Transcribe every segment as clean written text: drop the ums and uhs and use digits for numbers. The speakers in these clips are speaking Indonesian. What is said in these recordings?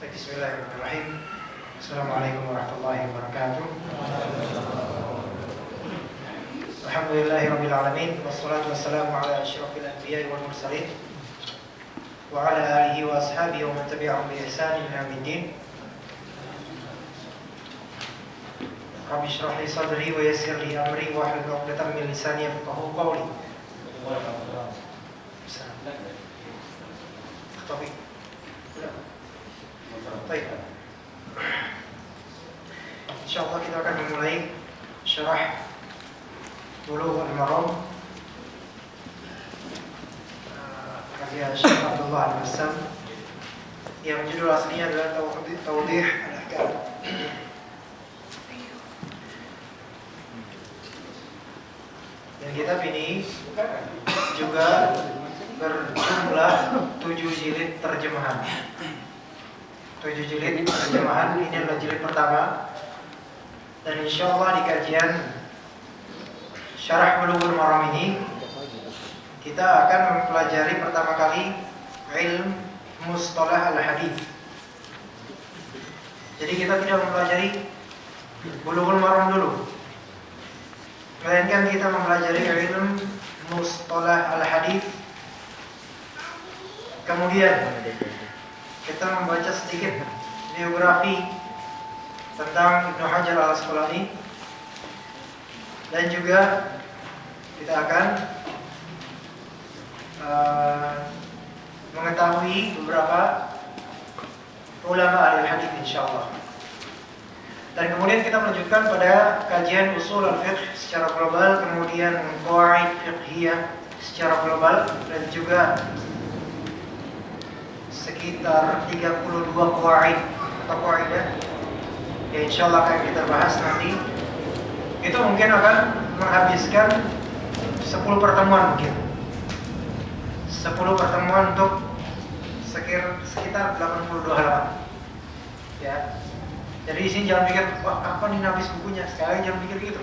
Bismillahirrahmanirrahim. Assalamualaikum warahmatullahi wabarakatuh. Alhamdulillahirabbil alamin, wassalatu wassalamu ala asyrafil anbiya'i wal mursalin wa ala alihi wa ashabihi wa man tabi'ahum bi ihsanin ila yaumiddin. Rabbi shrah li sadri wa yassir li amri wa hlul 'uqdatam min lisani yafqahu qawli. Baik. Insyaallah kita akan memulai syarah Bulughul Maram karya Syekh Abdullah Al-Bassam yang judul aslinya adalah Tawdih Al-Ahkam. Dan kitab ini juga berjumlah 7 jilid terjemahan. 7 jilid terjemahan, ini adalah jilid pertama. Dan insyaallah di kajian Syarah Bulughul Maram ini kita akan mempelajari pertama kali ilmu mustalah al-hadis. Jadi kita tidak mempelajari Bulughul Maram dulu, melainkan kita mempelajari ilmu mustalah al-hadis. Kemudian kita membaca sedikit biografi tentang Ibnu Hajar Al-Asqalani, dan juga kita akan mengetahui beberapa ulama ahli hadis insyaallah. Dan kemudian kita melanjutkan pada kajian usul al-fiqh secara global, kemudian qawaid fiqhiyah secara global, dan juga sekitar 32 qawaid atau qaidah yang insyaallah akan kita bahas nanti. Itu mungkin akan menghabiskan 10 pertemuan mungkin. 10 pertemuan untuk sekitar 82 halaman. Ya. Jadi di sini jangan pikir, wah kapan ini habis bukunya? Sekali jangan pikir gitu.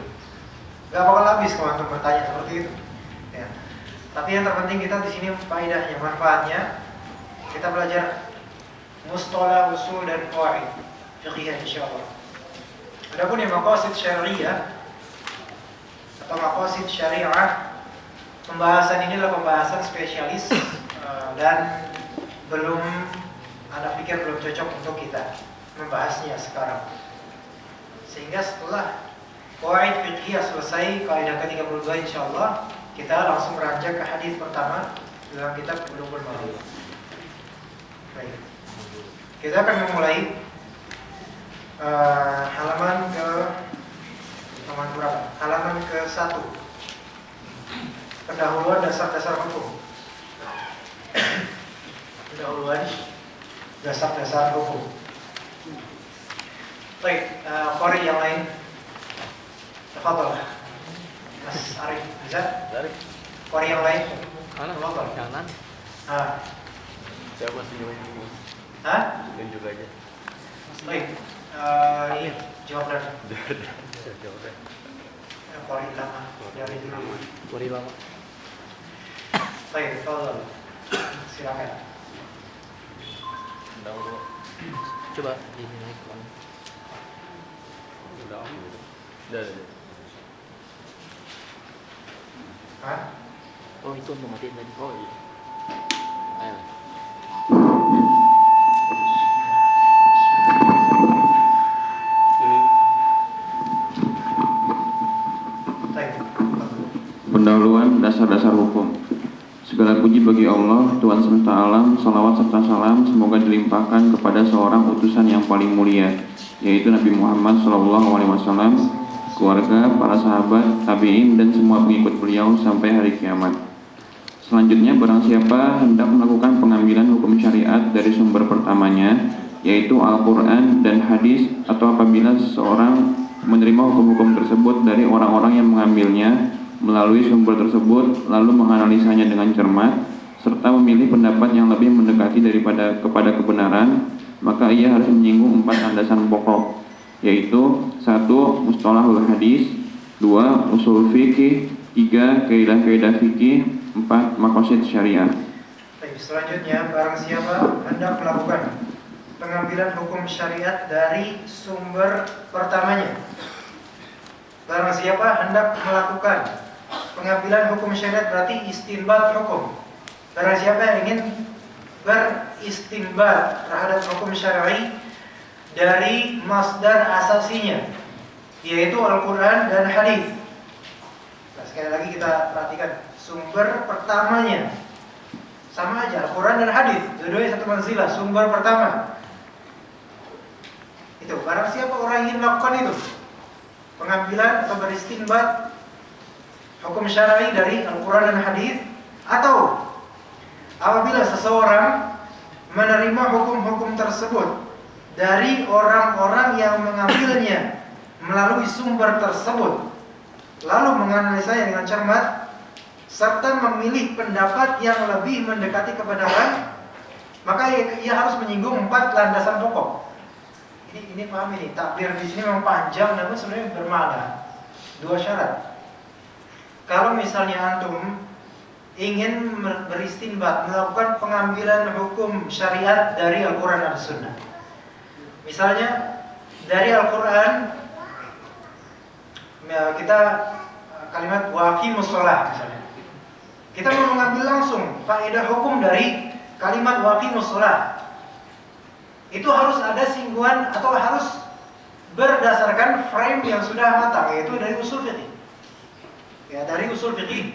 Gak bakal habis kalau antum bertanya seperti itu. Ya. Tapi yang terpenting kita di sini faedahnya, manfaatnya. Kita belajar mustalah, usul dan qawaid fiqhiyah insyaallah. Adapun yang maqasid syariah atau maqasid syariah, pembahasan ini adalah pembahasan spesialis dan belum, Anda pikir belum cocok untuk kita membahasnya sekarang. Sehingga setelah qawaid fiqhiyah selesai, kaidah ke-32 insyaallah, kita langsung beranjak ke hadis pertama dalam kitab Bulughul Maram. Baik. Kita akan memulai halaman berapa? Halaman ke-1. Pendahuluan dasar-dasar hukum. Pendahuluan dasar-dasar hukum. Baik, qari yang lain. Tafadhol. Mas Arif, bisa? Qari yang lain. Tafadhol. Jangan. Siapa senyum? Hah? Tunjuk aja. Baik. Ini jawab dan Jawab deh. Qari lama dari dulu. Qari lama. Baik, tafadhol. Silakan. Dahulu. Coba ini naik kan. Udah. Hah? Oh itu untuk matiin tadi. Oh iya. Ayo. Pendahuluan dasar-dasar hukum. Segala puji bagi Allah, Tuhan semesta alam. Salawat serta salam semoga dilimpahkan kepada seorang utusan yang paling mulia, yaitu Nabi Muhammad SAW, keluarga, para sahabat, tabi'in, dan semua pengikut beliau sampai hari kiamat. Selanjutnya, barang siapa hendak melakukan pengambilan hukum syariat dari sumber pertamanya, yaitu Al-Quran dan hadis, atau apabila seseorang menerima hukum-hukum tersebut dari orang-orang yang mengambilnya melalui sumber tersebut, lalu menganalisanya dengan cermat, serta memilih pendapat yang lebih mendekati kepada kebenaran, maka ia harus menyinggung 4 landasan pokok, yaitu 1. Mustalahul hadis, 2. Usul fikih, 3. Kaidah-kaidah fikih, 4. Maqasid syariah. Baik, selanjutnya barang siapa hendak melakukan pengambilan hukum syariat dari sumber pertamanya. Barang siapa hendak melakukan pengambilan hukum syariat berarti istinbat hukum. Barang siapa yang ingin beristinbat terhadap hukum syar'i dari masdar asasinya, yaitu Al-Quran dan hadis. Nah, sekali lagi kita perhatikan sumber pertamanya. Sama aja, Al-Quran dan hadis, dua-duanya satu manzilah, sumber pertama. Itu, barang siapa orang ingin melakukan itu, pengambilan atau beristinbat hukum syar'i dari Al-Quran dan hadis, atau apabila seseorang menerima hukum-hukum tersebut dari orang-orang yang mengambilnya melalui sumber tersebut, lalu menganalisanya dengan cermat, serta memilih pendapat yang lebih mendekati kebenaran, maka ia harus menyinggung 4 landasan pokok. Ini paham ini, takbir di sini memang panjang, namun sebenarnya bermakna 2 syarat. Kalau misalnya antum ingin beristinbat, melakukan pengambilan hukum syariat dari Al-Quran dan Sunnah, misalnya dari Al-Quran kita kalimat waqimus shalah misalnya, kita mau mengambil langsung faedah hukum dari kalimat waqimus shalah, itu harus ada singgungan atau harus berdasarkan frame yang sudah matang, yaitu dari usul fiqih. Ya, dari usul fiqih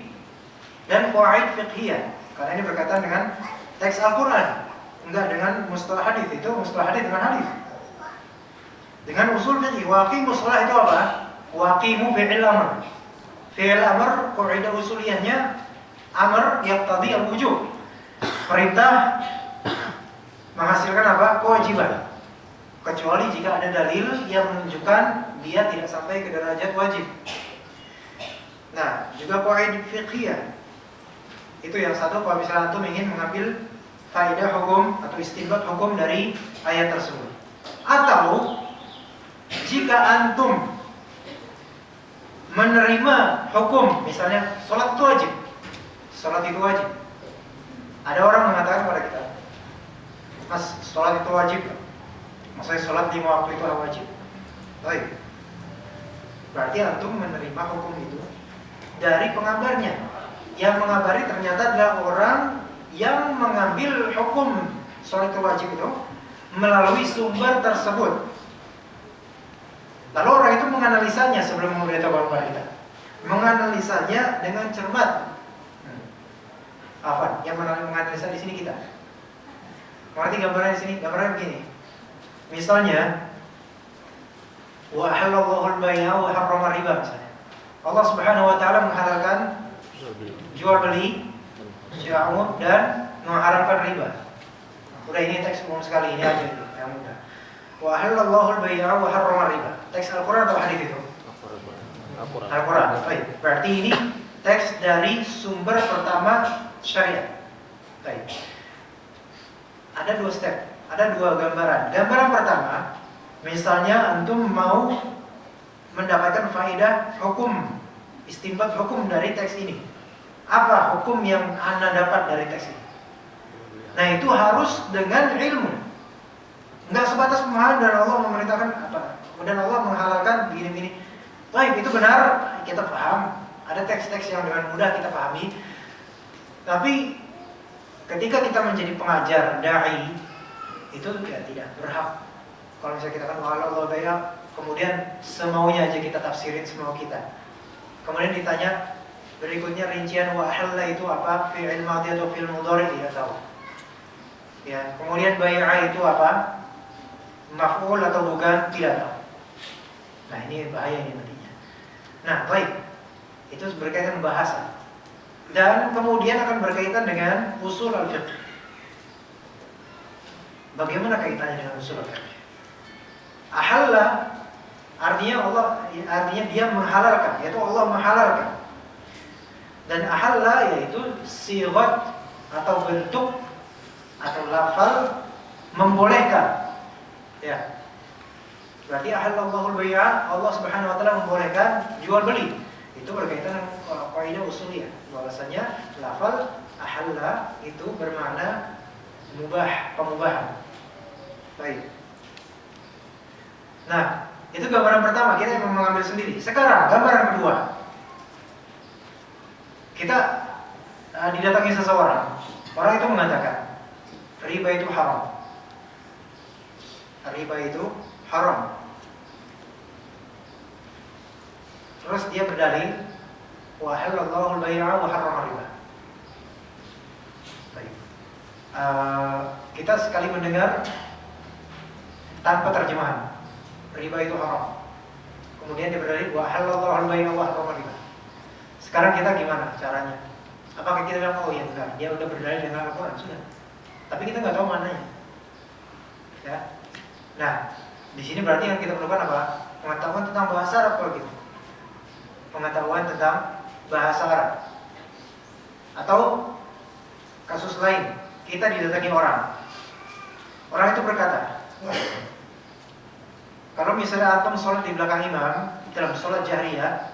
dan qawaid fiqhiyah. Karena ini berkaitan dengan teks Al-Quran, enggak dengan mustalah hadis. Itu mustalah hadis dengan hadis. Dengan usul fiqih, waqimus shalah itu apa? Waqimu fi'il amr. Fi'il amr qaidah usuliyahnya amr yaqtadi al-wujub. Perintah menghasilkan apa? Kewajiban. Kecuali jika ada dalil yang menunjukkan dia tidak sampai ke derajat wajib. Nah, juga qawaid fiqhiyah. Itu yang satu, kalau misalnya antum ingin mengambil faedah hukum atau istinbat hukum dari ayat tersebut. Atau jika antum menerima hukum, misalnya sholat itu wajib. Sholat itu wajib. Ada orang mengatakan kepada kita, Mas, sholat itu wajib. Maksudnya sholat 5 waktu itu wajib. Baik. Berarti antum menerima hukum itu dari pengabarnya. Yang mengabari ternyata adalah orang yang mengambil hukum sholat itu wajib itu melalui sumber tersebut. Lalu orang itu menganalisanya sebelum memberitahu kepada kita. Menganalisanya dengan cermat. Afwan, yang menganalisa di sini kita. Berarti gambaran di sini, gambaran begini. Misalnya, wa halallahu al-bay'a wa harrama riba misalnya. Allah Subhanahu wa taala menghalalkan jual beli, sya'um dan mengharamkan riba. Udah, ini teks umum sekali, ini aja itu yang mudah. Wa halallahu al-bay'a wa harrama riba. Teks Al-Qur'an atau hadis itu? Al-Qur'an. Baik. Berarti ini teks dari sumber pertama syariat. Baik. Ada 2 step, ada 2 gambaran. Gambaran pertama, misalnya antum mau mendapatkan faedah hukum, istinbat hukum dari teks ini. Apa hukum yang Anda dapat dari teks ini? Nah, itu harus dengan ilmu. Enggak sebatas pemahaman dan Allah memerintahkan apa? Kemudian Allah menghalalkan begini-begini. Baik, itu benar, kita paham. Ada teks-teks yang dengan mudah kita pahami. Tapi ketika kita menjadi pengajar, dai, itu ya tidak berhak. Kalau misalnya kita kan Allah bayar, kemudian semaunya aja kita tafsirin semau kita. Kemudian ditanya berikutnya rincian wa ahalla itu apa? Fi'il madhi atau fi'il mudhari, tidak tahu. Ya, kemudian bai'a itu apa? Maf'ul atau bukan, tidak tahu. Nah, ini bahaya ini nantinya. Nah, baik. Itu berkaitan bahasa. Dan kemudian akan berkaitan dengan usul al-fiqh. Bagaimana kaitannya dengan usul al-fiqh? Ahalla artinya dia menghalalkan, yaitu Allah menghalalkan. Dan ahalla yaitu sigat atau bentuk atau lafal membolehkan. Ya. Berarti ahallallahul bai'a, Allah Subhanahu wa taala membolehkan jual beli. Itu berkaitan dengan kaidah usuliyah. Bahwasanya lafal ahalla itu bermakna mubah, pemubahan. Baik. Nah, itu gambaran pertama, kita yang mengambil sendiri. Sekarang gambaran kedua. Kita didatangi seseorang. Orang itu mengatakan riba itu haram. Riba itu haram. Terus dia berdalil wa halallahu al-bai'a wa harrama riba. Baik. Kita sekali mendengar tanpa terjemahan riba itu haram. Kemudian dia berdalil wa halallahu al-bai'a wa harrama riba. Sekarang kita gimana caranya? Apakah kita bilang oh iya benar, dia udah berdalil dengan Al-Quran sudah. Tapi kita nggak tahu mananya. Ya. Nah, di sini berarti yang kita perlukan apa? Pengetahuan tentang bahasa Arab kalau gitu. Pengetahuan tentang bahasa Arab. Atau kasus lain, kita didatangi orang. Orang itu berkata, kalau misalnya antum sholat di belakang imam dalam sholat jahriyah,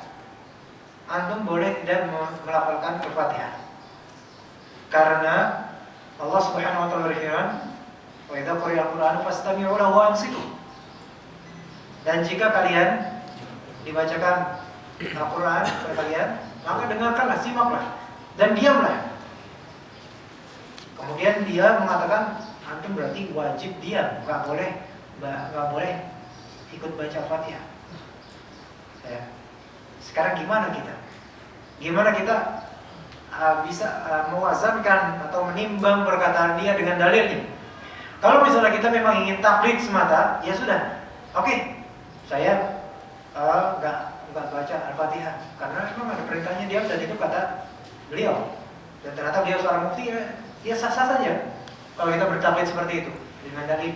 antum boleh tidak melafalkan Al-Fatihah. Karena Allah Subhanahu wa taala berfirman, "Wa idza quri'a al-Qur'anu fastami'u lahu wa ansitu." Dan jika kalian dibacakan Al-Qur'an kepada kalian, maka dengarkanlah, simaklah dan diamlah. Kemudian dia mengatakan, antum berarti wajib diam, nggak boleh ikut baca Al-Fatihah. Sekarang gimana kita? Gimana kita bisa mewazankan atau menimbang perkataan dia dengan dalilnya? Kalau misalnya kita memang ingin taklid semata, ya sudah, oke, saya nggak baca Al-Fatihah karena memang ada perintahnya dia dan itu kata beliau. Dan ternyata beliau seorang mufti, ya sah-sah saja kalau kita bertaklid seperti itu dengan dalil.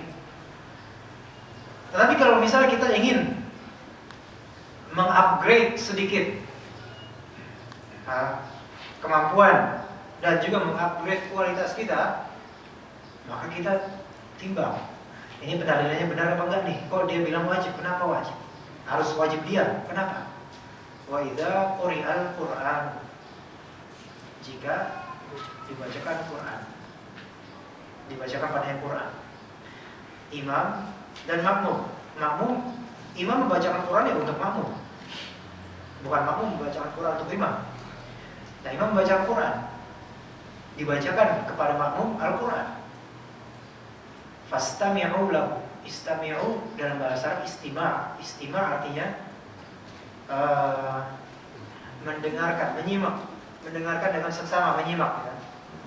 Tetapi kalau misalnya kita ingin mengupgrade sedikit kemampuan dan juga mengupgrade kualitas kita, maka kita timbang ini pendalilannya benar apa enggak nih. Kok dia bilang wajib, kenapa wajib? Harus wajib diam, kenapa? Wa idza quri'al Qur'an, jika dibacakan Quran, dibacakan padanya Quran, imam dan makmum. Imam membacakan Quran ya untuk makmum, bukan makmum membacakan Quran untuk imam. Nah, imam membacakan Quran, dibacakan kepada makmum Al-Quran. Fastami'u lahu. Istami'u dalam bahasa Arab istima'. Istima' artinya mendengarkan, menyimak. Mendengarkan dengan seksama, menyimak. Ya.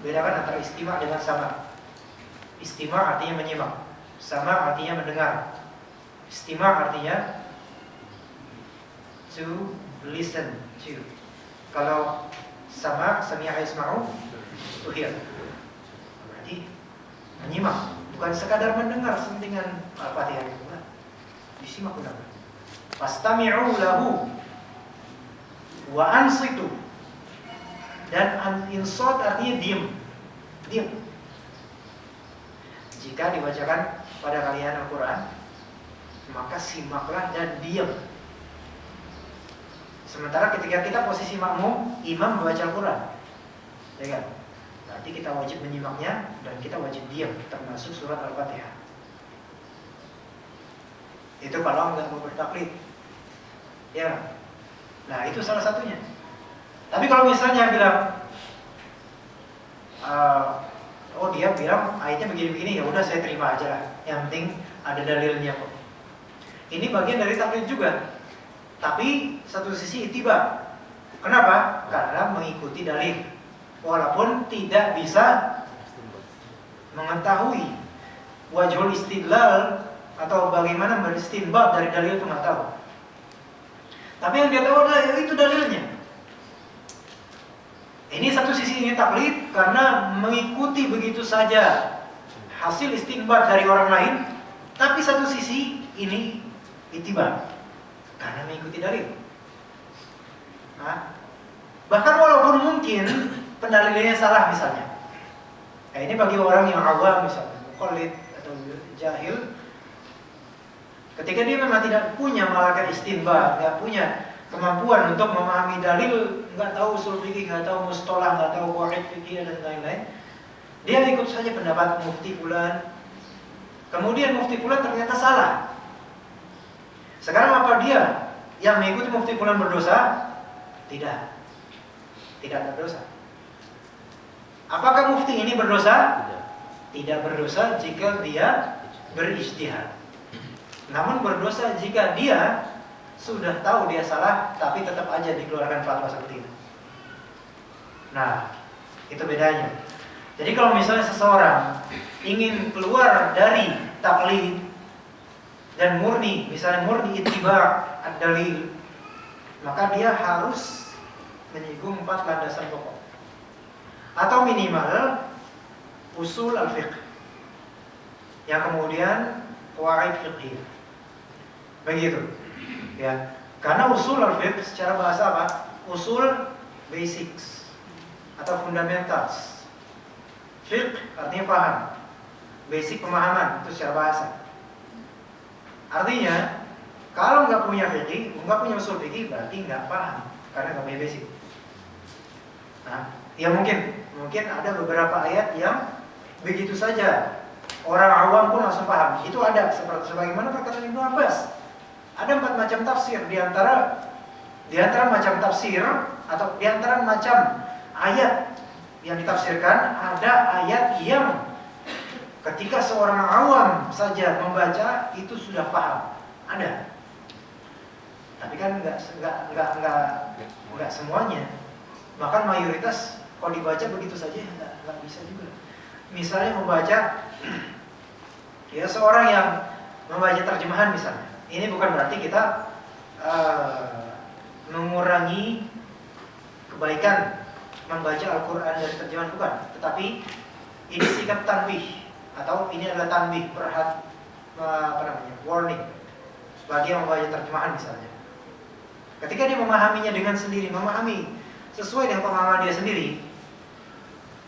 Bedakan antara istima' dengan sama. Istima' artinya menyimak, sama artinya mendengar. Istima' artinya to listen to. Kalau sama, sami'a yasma'u, to hear. Berarti menyimak, bukan sekadar mendengar sentingan Al-Fatihah itu. Disimak benar. Fastami'u lahu wa ansitu. Dan insot artinya diam. Diam. Jika dibacakan pada kalian Al-Quran, maka simaklah dan diam. Sementara ketika kita posisi makmum, imam membaca Al-Quran, ya kan? Berarti kita wajib menyimaknya dan kita wajib diam, termasuk surat Al-Fatihah. Itu kalau nggak mau bertaklid, ya. Nah itu salah satunya. Tapi kalau misalnya bilang, oh dia bilang ayatnya begini-begini, ya udah saya terima aja lah. Yang penting ada dalilnya kok. Ini bagian dari taklid juga. Tapi satu sisi ittiba. Kenapa? Karena mengikuti dalil. Walaupun tidak bisa mengetahui wajhul istidlal atau bagaimana beristinbat dari dalil itu nggak tahu. Tapi yang dia tahu adalah itu dalilnya. Ini satu sisi ini taklid karena mengikuti begitu saja hasil istinbat dari orang lain. Tapi satu sisi ini ittiba karena mengikuti dalil. Nah, bahkan walaupun mungkin pendalilannya salah misalnya. Nah, ini bagi orang yang awam misalnya, muqallid atau jahil, ketika dia memang tidak punya malakat istinbat, nggak punya kemampuan untuk memahami dalil, nggak tahu usul fikih, nggak tahu mustalah, nggak tahu qawaid fikih dan lain-lain, dia ikut saja pendapat mufti fulan. Kemudian mufti fulan ternyata salah. Sekarang apa dia yang mengikuti mufti fulan berdosa? Tidak. Tidak berdosa. Apakah mufti ini berdosa? Tidak berdosa jika dia berijtihad. Namun berdosa jika dia sudah tahu dia salah tapi tetap aja dikeluarkan fatwa seperti itu. Nah, itu bedanya. Jadi kalau misalnya seseorang ingin keluar dari taklid dan murni, misalnya murni ittiba' ad-dalil, maka dia harus menyinggung 4 landasan pokok atau minimal usul al-fiqh yang kemudian qawaid fiqhiyah. Begitu. Ya. Karena usul al-fiqh secara bahasa apa? Usul basics atau fundamentals. Fiqh artinya paham. Basic pemahaman itu secara bahasa. Artinya kalau nggak punya fikih, nggak punya usul fikih berarti nggak paham karena nggak punya basic. Nah, ya mungkin ada beberapa ayat yang begitu saja orang awam pun langsung paham. Itu ada seperti sebagaimana perkataan Ibnu Abbas. Ada 4 macam tafsir di antara macam tafsir atau di antara macam ayat yang ditafsirkan, ada ayat yang ketika seorang awam saja membaca itu sudah paham. Ada. Tapi kan enggak semuanya. Bahkan mayoritas kalau dibaca begitu saja enggak bisa juga. Misalnya membaca ya seorang yang membaca terjemahan misalnya. Ini bukan berarti kita mengurangi kebaikan membaca Al-Quran dari terjemahan, bukan. Tetapi ini sikap tanbih atau ini adalah tanbih, warning bagi yang membaca terjemahan misalnya. Ketika dia memahaminya dengan sendiri, memahami sesuai dengan pemahaman dia sendiri,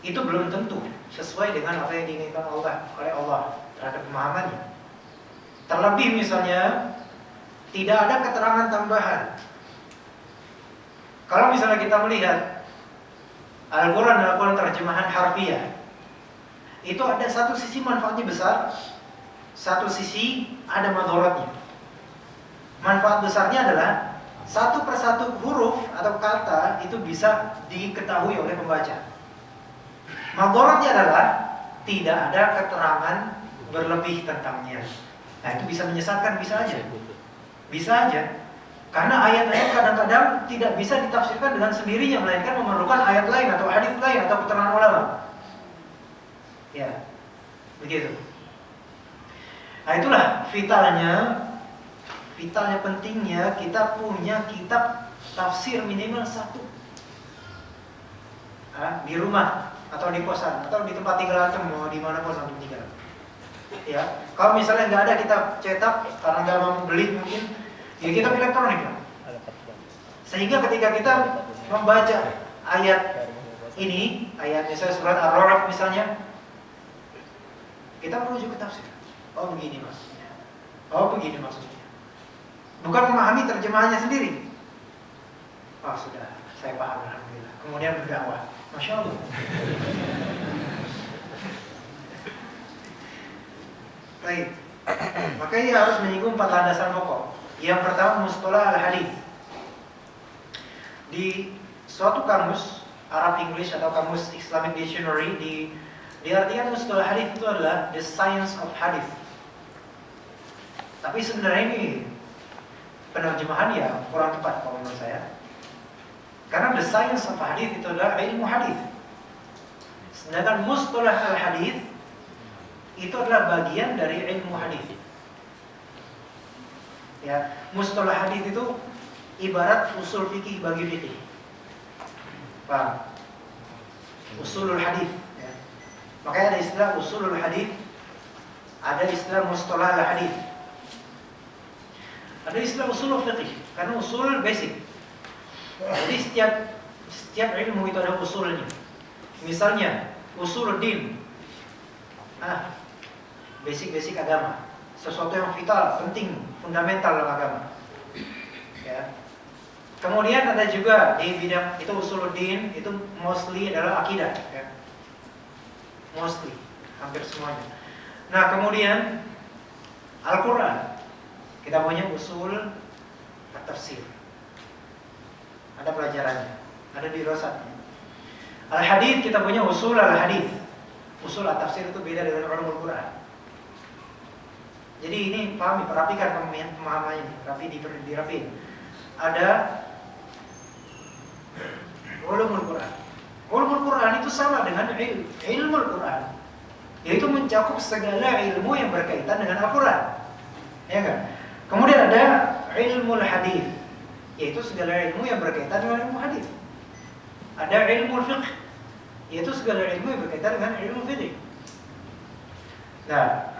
itu belum tentu sesuai dengan apa yang diinginkan oleh Allah terhadap pemahamannya. Terlebih misalnya tidak ada keterangan tambahan. Kalau misalnya kita melihat Al-Quran terjemahan harfiah, itu ada satu sisi manfaatnya besar, satu sisi ada madharatnya. Manfaat besarnya adalah satu persatu huruf atau kata itu bisa diketahui oleh pembaca. Madharatnya adalah tidak ada keterangan berlebih tentangnya. Nah, itu bisa menyesatkan, bisa aja. Karena ayat-ayat kadang-kadang tidak bisa ditafsirkan dengan sendirinya, melainkan memerlukan ayat lain atau hadis lain atau keterangan ulama. Ya, begitu. Nah, itulah vitalnya pentingnya kita punya kitab tafsir minimal 1 di rumah atau di kosan atau di tempat tinggal antum, mau di mana pun antum tinggal. Ya, kalau misalnya nggak ada kitab cetak karena nggak mau beli mungkin, ya kitab elektronik lah. Sehingga ketika kita membaca ayat ini, ayat misalnya surat Ar-Ra'd misalnya, kita merujuk ke tafsir. Oh begini maksudnya. Bukan memahami terjemahannya sendiri. Oh sudah, saya paham alhamdulillah. Kemudian berdakwah. Masya Allah. Baik. Maka ia harus menyinggung 4 landasan pokok. Yang pertama mustalah al-hadis. Di suatu kamus Arab English atau kamus Islamic Dictionary diartikan mustalah hadis itu adalah the science of hadis. Tapi sebenarnya ini penerjemahan ya kurang tepat kalau menurut saya. Karena the science of hadis itu adalah ilmu hadis. Sedangkan mustalah al-hadis itu adalah bagian dari ilmu hadis. Ya, mustalah hadis itu ibarat usul fikih bagi fikih. Paham? Usulul hadis. Ya. Makanya ada istilah usulul hadis, ada istilah mustalah al-hadis. Ada istilah usul fikih, karena usul basic. Jadi setiap ilmu itu ada usulnya. Misalnya usuluddin, basic agama, sesuatu yang vital, penting, fundamental dalam agama. Ya. Kemudian ada juga di bidang itu usuluddin, itu mostly adalah akidah, ya. Mostly, hampir semuanya. Nah kemudian Al-Quran kita punya usul tafsir. Ada pelajarannya, ada di rosatnya. Al-Hadith kita punya usul al-Hadith. Usul at-tafsir itu beda dengan ulumul Quran. Jadi ini pahami, perapikan pemahamannya, dirapiin. Ada ulumul Quran. Ulumul Quran itu sama dengan ilmul Quran, yaitu mencakup segala ilmu yang berkaitan dengan Al-Quran, ya kan? Kemudian ada ilmul hadis, yaitu segala ilmu yang berkaitan dengan ilmu hadis. Ada ilmu fiqh, yaitu segala ilmu yang berkaitan dengan ilmu fiqh. Nah,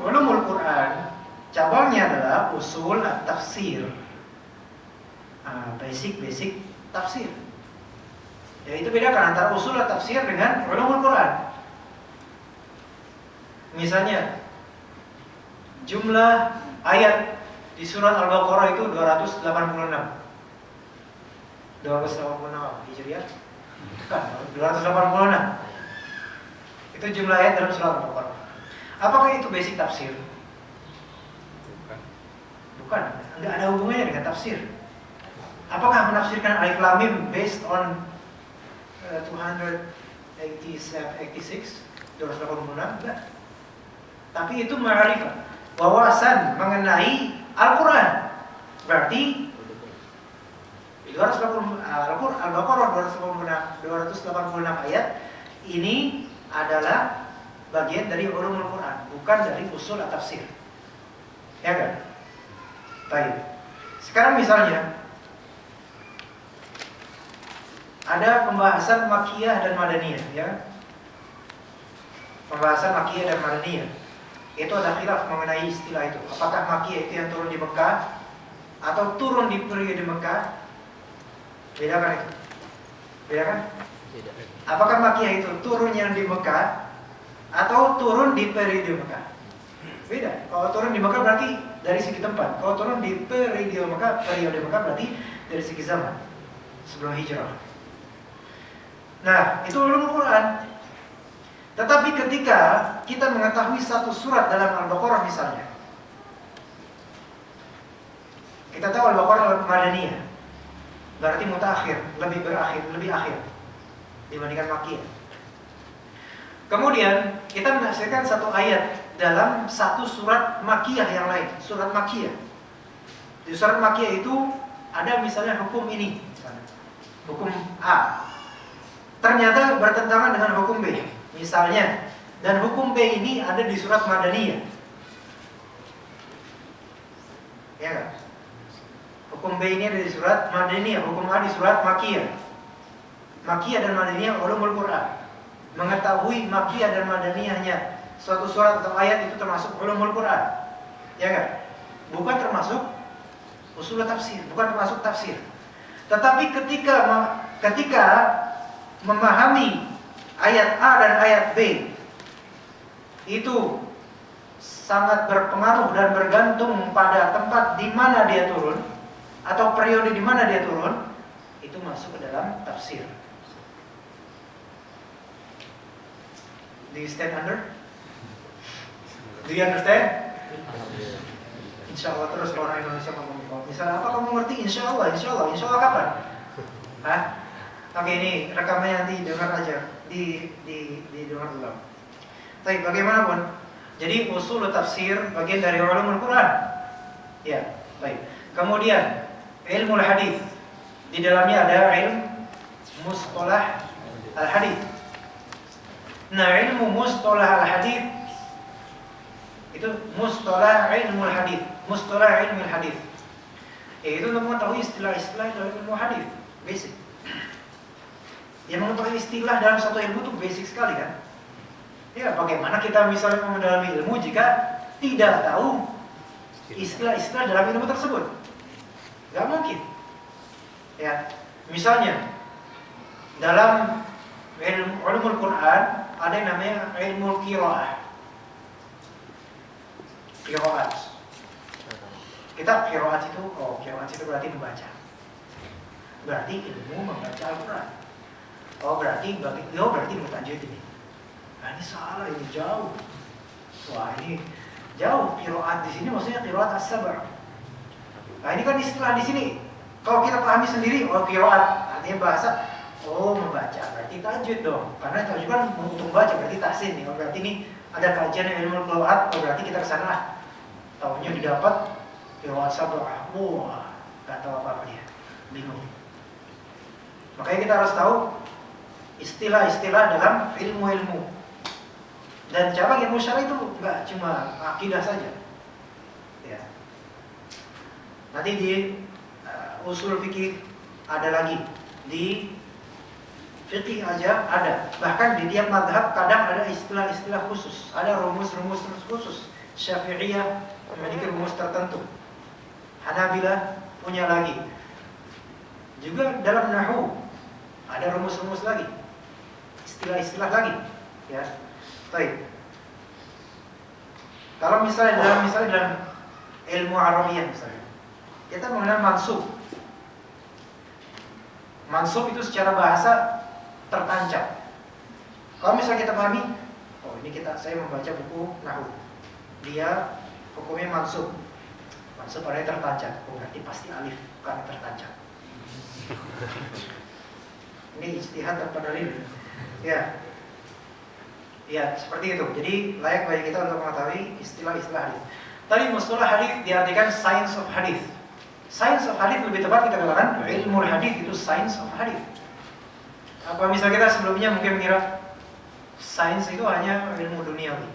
ulumul Quran cabangnya adalah usul at-tafsir, basic tafsir. Yaitu bedakan antara usul at-tafsir dengan ulumul Quran. Misalnya, jumlah ayat di surat Al-Baqarah itu 286. 286 Hijriah? Bukan, 286. Itu jumlah ayat dalam surat Al-Baqarah. Apakah itu basic tafsir? Bukan, enggak ada hubungannya dengan tafsir. Apakah menafsirkan Alif Lam Mim based on 286? Enggak. Tapi itu ma'rifah, wawasan mengenai Al-Quran. Berarti Al-Baqarah 286 ayat ini adalah bagian dari ulumul Quran, bukan dari usul at-tafsir. Ya kan? Baik. Sekarang misalnya ada pembahasan Makkiyah dan Madaniyah, ya. Pembahasan Makkiyah dan Madaniyah. Itu ada khilaf mengenai istilah itu. Apakah Makkiyah itu yang turun di Mekah atau turun di periode Mekah? Beda kan itu? Beda kan? Apakah Makkiyah itu turun yang di Mekah atau turun di periode Mekah? Beda. Kalau turun di Mekah berarti dari segi tempat. Kalau turun di periode Mekah berarti dari segi zaman sebelum hijrah. Nah, itu ulumul Quran. Tetapi ketika kita mengetahui satu surat dalam Al-Baqarah misalnya, kita tahu Al-Baqarah Madaniyah, berarti mutaakhir, lebih akhir dibandingkan Makkiyah. Kemudian kita menafsirkan satu ayat dalam satu surat Makkiyah yang lain, surat Makkiyah. Di surat Makkiyah itu ada misalnya hukum ini, hukum A, ternyata bertentangan dengan hukum B, misalnya, dan hukum B ini ada di surat Madaniyah. Ya kan? Hukum B ini ada di surat Madaniyah, hukum A di surat Makkiyah. Makkiyah dan Madaniyah ulumul Quran. Mengetahui Makkiyah dan Madaniyahnya suatu surat atau ayat itu termasuk ulumul Quran. Ya kan? Bukan termasuk usul tafsir, bukan termasuk tafsir. Tetapi ketika memahami ayat A dan ayat B itu sangat berpengaruh dan bergantung pada tempat di mana dia turun atau periode di mana dia turun, itu masuk ke dalam tafsir. Do you stand under? Do you understand? Insya Allah terus orang Indonesia ngomong. Misalnya apa kamu ngerti? Insya Allah kapan? Hah? Oke, ini rekamannya nanti dengar aja, didengar ulang. Tapi bagaimanapun, jadi usul tafsir bagian dari ulumul Quran. Ya, baik. Kemudian ilmu hadis, di dalamnya ada ilmu mustalah al-hadis. Nah, ilmu mustalah al-hadis itu mustalah ilmu hadis, mustalah ilmu hadis. Yaitu untuk mengetahui istilah-istilah dalam ilmu hadis, basic. Yang mengetahui istilah dalam satu ilmu itu basic sekali kan? Ya, bagaimana kita misalnya mendalami ilmu jika tidak tahu istilah-istilah dalam ilmu tersebut? Gak mungkin. Ya, misalnya dalam ulumul Quran ada yang namanya ilmu qiraah. Qiraat. Kita qiraat itu berarti membaca. Berarti ilmu membaca Al-Quran. Berarti mutajwid ini. Nah, ini salah, ini jauh. Wah, ini Jauh qiraat di sini maksudnya qiraat as-sab'. Nah, ini kan istilah di sini. Kalau kita pahami sendiri, oh qiraat artinya bahasa, oh membaca, berarti tajwid dong. Karena tajwid kan untuk baca berarti tahsin nih. Oh, berarti ini ada kajian ilmu qiraat, oh berarti kita kesana lah. Taunya didapat qiraat sab'. Wah, nggak tahu apa-apa dia. Bingung. Makanya kita harus tahu istilah-istilah dalam ilmu-ilmu. Dan cabang ilmu syar'i itu nggak cuma akidah saja. Ya. Nanti di usul fikih ada lagi, di fikih aja ada. Bahkan di tiap mazhab kadang ada istilah-istilah khusus, ada rumus-rumus khusus. Syafi'iyah memiliki rumus tertentu. Hanabilah punya lagi. Juga dalam nahwu ada rumus-rumus lagi, istilah-istilah lagi. Ya. Baik. Kalau misalnya dalam ilmu Arabiyah misalnya, kita mengenal mansub. Mansub itu secara bahasa tertancap. Kalau misalnya kita pahami, oh ini saya membaca buku nahwu, dia hukumnya mansub. Mansub artinya tertancap. Oh berarti pasti alif bukan tertancap. Ini ijtihad tanpa dalil. Ya. Ya, seperti itu. Jadi layak bagi kita untuk mengetahui istilah-istilah hadis. Tadi mustalah hadis diartikan science of hadis. Science of hadis lebih tepat kita katakan ilmu hadis itu science of hadis. Apa misal kita sebelumnya mungkin mengira sains itu hanya ilmu duniawi.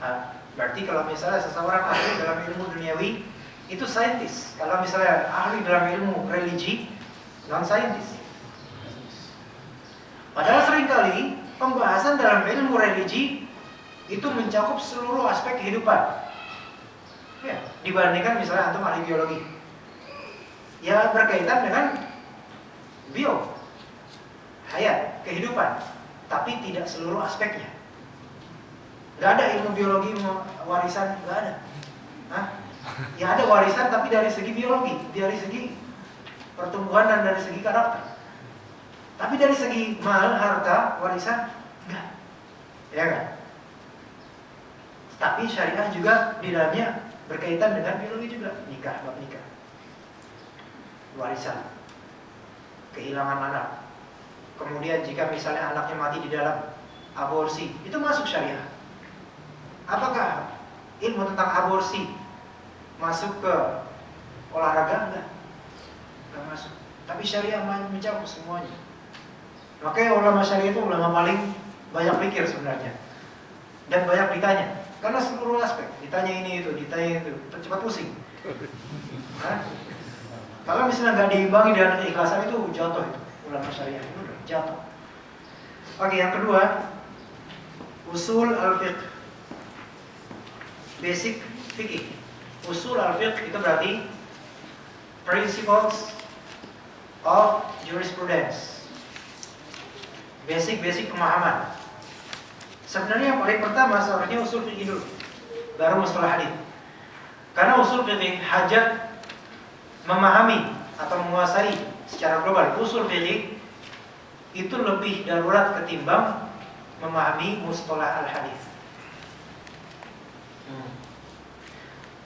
Nah, berarti kalau misalnya seseorang ahli dalam ilmu duniawi itu saintis. Kalau misalnya ahli dalam ilmu religi, non saintis. Padahal seringkali pembahasan dalam ilmu religi itu mencakup seluruh aspek kehidupan. Ya, dibandingkan misalnya antum ahli biologi. Ya berkaitan dengan hayat, kehidupan, tapi tidak seluruh aspeknya. Gak ada ilmu biologi warisan, gak ada. Hah? Ya ada warisan tapi dari segi biologi, dari segi pertumbuhan dan dari segi karakter. Tapi dari segi mal, harta, warisan, enggak. Ya kan? Tapi syariah juga di dalamnya berkaitan dengan biologi juga. Nikah, bab nikah. Warisan. Kehilangan anak. Kemudian jika misalnya anaknya mati di dalam aborsi, itu masuk syariah. Apakah ilmu tentang aborsi masuk ke olahraga? Enggak masuk. Tapi syariah mencakup semuanya. Makanya ulama syariah itu ulama paling banyak pikir sebenarnya dan banyak ditanya karena seluruh aspek ditanya ini itu, ditanya itu, cepat pusing. Hah? Kalau misalnya nggak diimbangi dengan keikhlasan itu jatuh itu ulama syariah itu udah jatuh. Oke, yang kedua usul al-fiqh, basic fikih. Usul al-fiqh itu berarti principles of jurisprudence. Basic pemahaman. Sebenarnya yang paling pertama seharusnya usul fikih dulu, baru mustalah hadis. Karena usul fikih hajat memahami atau menguasai secara global usul fikih itu lebih darurat ketimbang memahami mustalah al-hadis.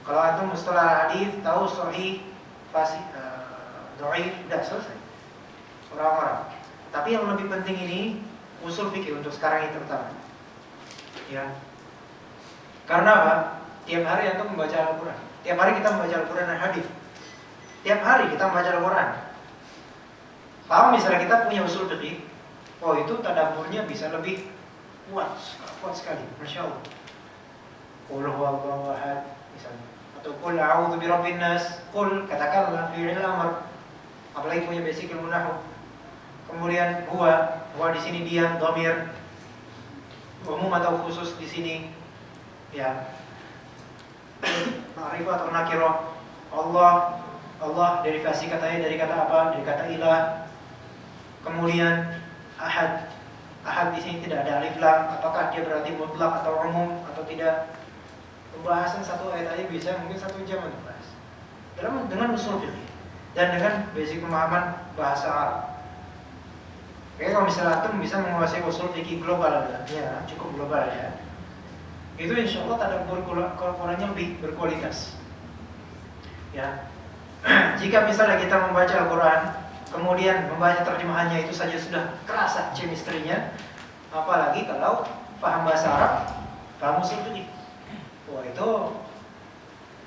Kalau antum mustalah al-hadis tahu sahih, fasih, dhaif, sudah selesai. Orang-orang. Tapi yang lebih penting ini usul fikih untuk sekarang ini terutama. Ya. Karena apa? Tiap hari antum membaca Al-Quran. Tiap hari kita membaca Al-Quran dan hadis. Tiap hari kita membaca Al-Quran. Paham misalnya kita punya usul fikih, oh itu tadabburnya bisa lebih kuat sekali. Masya Allah. Qul huwallahu ahad misalnya. Atau qul a'udzu birabbin nas. Qul katakanlah fi'il amr. Apalagi punya basic ilmu nahwu. Kemudian huwa di sini dia dhamir umum atau khusus di sini, ya. Ma'rifah atau nakirah. Allah derivasi katanya dari kata apa? Dari kata ilah. Kemudian ahad di sini tidak ada alif lam. Apakah dia berarti mutlak atau umum atau tidak? Pembahasan satu ayat aja bisa mungkin 1 jam untuk bahas. Dengan usul fikih dan dengan basic pemahaman bahasa Arab. Oke, kalau misalnya antum bisa menguasai usul fikih global, ya cukup global ya. itu insya Allah tadabbur Qurannya lebih berkualitas. Ya, jika misalnya kita membaca Al-Quran, kemudian membaca terjemahannya itu saja sudah kerasa chemistry-nya, apalagi kalau paham bahasa Arab, paham usul fikih. Wah, itu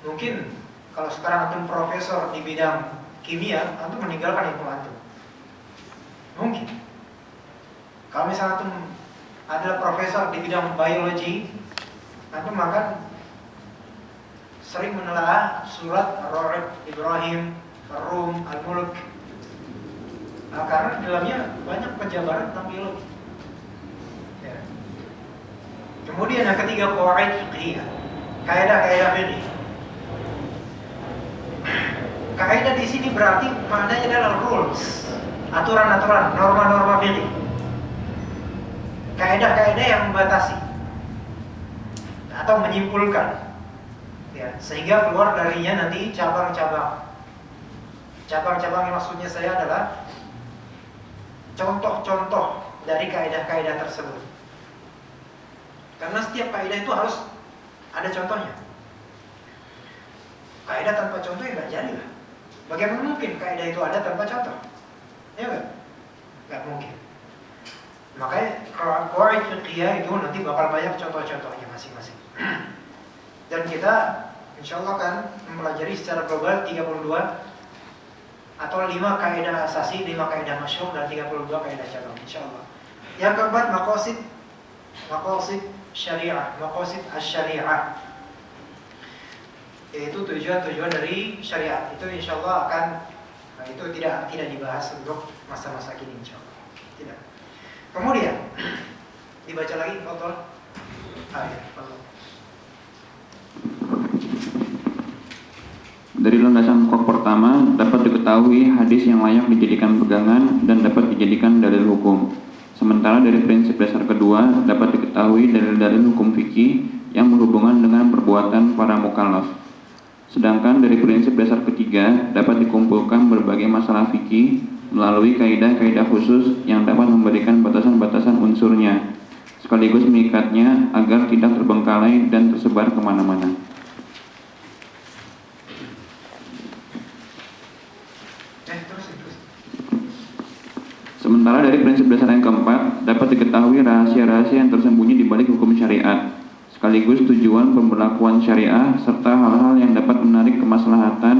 mungkin kalau sekarang antum profesor di bidang kimia, antum meninggalkan ilmu antum. Mungkin. Kalau misalnya antum adalah profesor di bidang biologi, antum akan sering menelaah surat Ar-Ra'd, Ibrahim, Ar-Rum, Al-Mulk. Nah, karena di dalamnya banyak penjabaran tentang biologi. Ya. Kemudian yang ketiga, qawaid fiqhiyah, kaidah-kaidah fikih. Kaidah di sini berarti maknanya adalah rules, aturan-aturan, norma-norma fikih. Kaidah-kaidah yang membatasi atau menyimpulkan, ya, sehingga keluar darinya nanti cabang-cabang. Cabang-cabang yang maksudnya saya adalah contoh-contoh dari kaidah-kaidah tersebut. Karena setiap kaidah itu harus ada contohnya. Kaidah tanpa contoh ya nggak jadi lah. Bagaimana mungkin kaidah itu ada tanpa contoh? Ya nggak? Nggak mungkin. Makanya qawaid fiqhiyah itu nanti bakal banyak contoh-contohnya masing-masing. Dan kita insya Allah akan mempelajari secara global 32 atau 5 kaidah asasi, 5 kaidah masyhur dan 32 kaidah cabang insya Allah. Yang keempat, maqasid syariah, maqasid asy-syariah, yaitu tujuan-tujuan dari syariat. Itu insya Allah akan, itu tidak dibahas untuk masa-masa kini insya Allah. Tidak. Kemudian dibaca lagi foto ayat. Dari landasan pokok pertama dapat diketahui hadis yang layak dijadikan pegangan dan dapat dijadikan dalil hukum. Sementara dari prinsip dasar kedua dapat diketahui dalil-dalil hukum fikih yang berhubungan dengan perbuatan para mukallaf. Sedangkan dari prinsip dasar ketiga dapat dikumpulkan berbagai masalah fikih melalui kaidah-kaidah khusus yang dapat memberikan batasan-batasan unsurnya, sekaligus mengikatnya agar tidak terbengkalai dan tersebar kemana-mana. Sementara dari prinsip dasar yang keempat dapat diketahui rahasia-rahasia yang tersembunyi di balik hukum syariat, sekaligus tujuan pemberlakuan syariah serta hal-hal yang dapat menarik kemaslahatan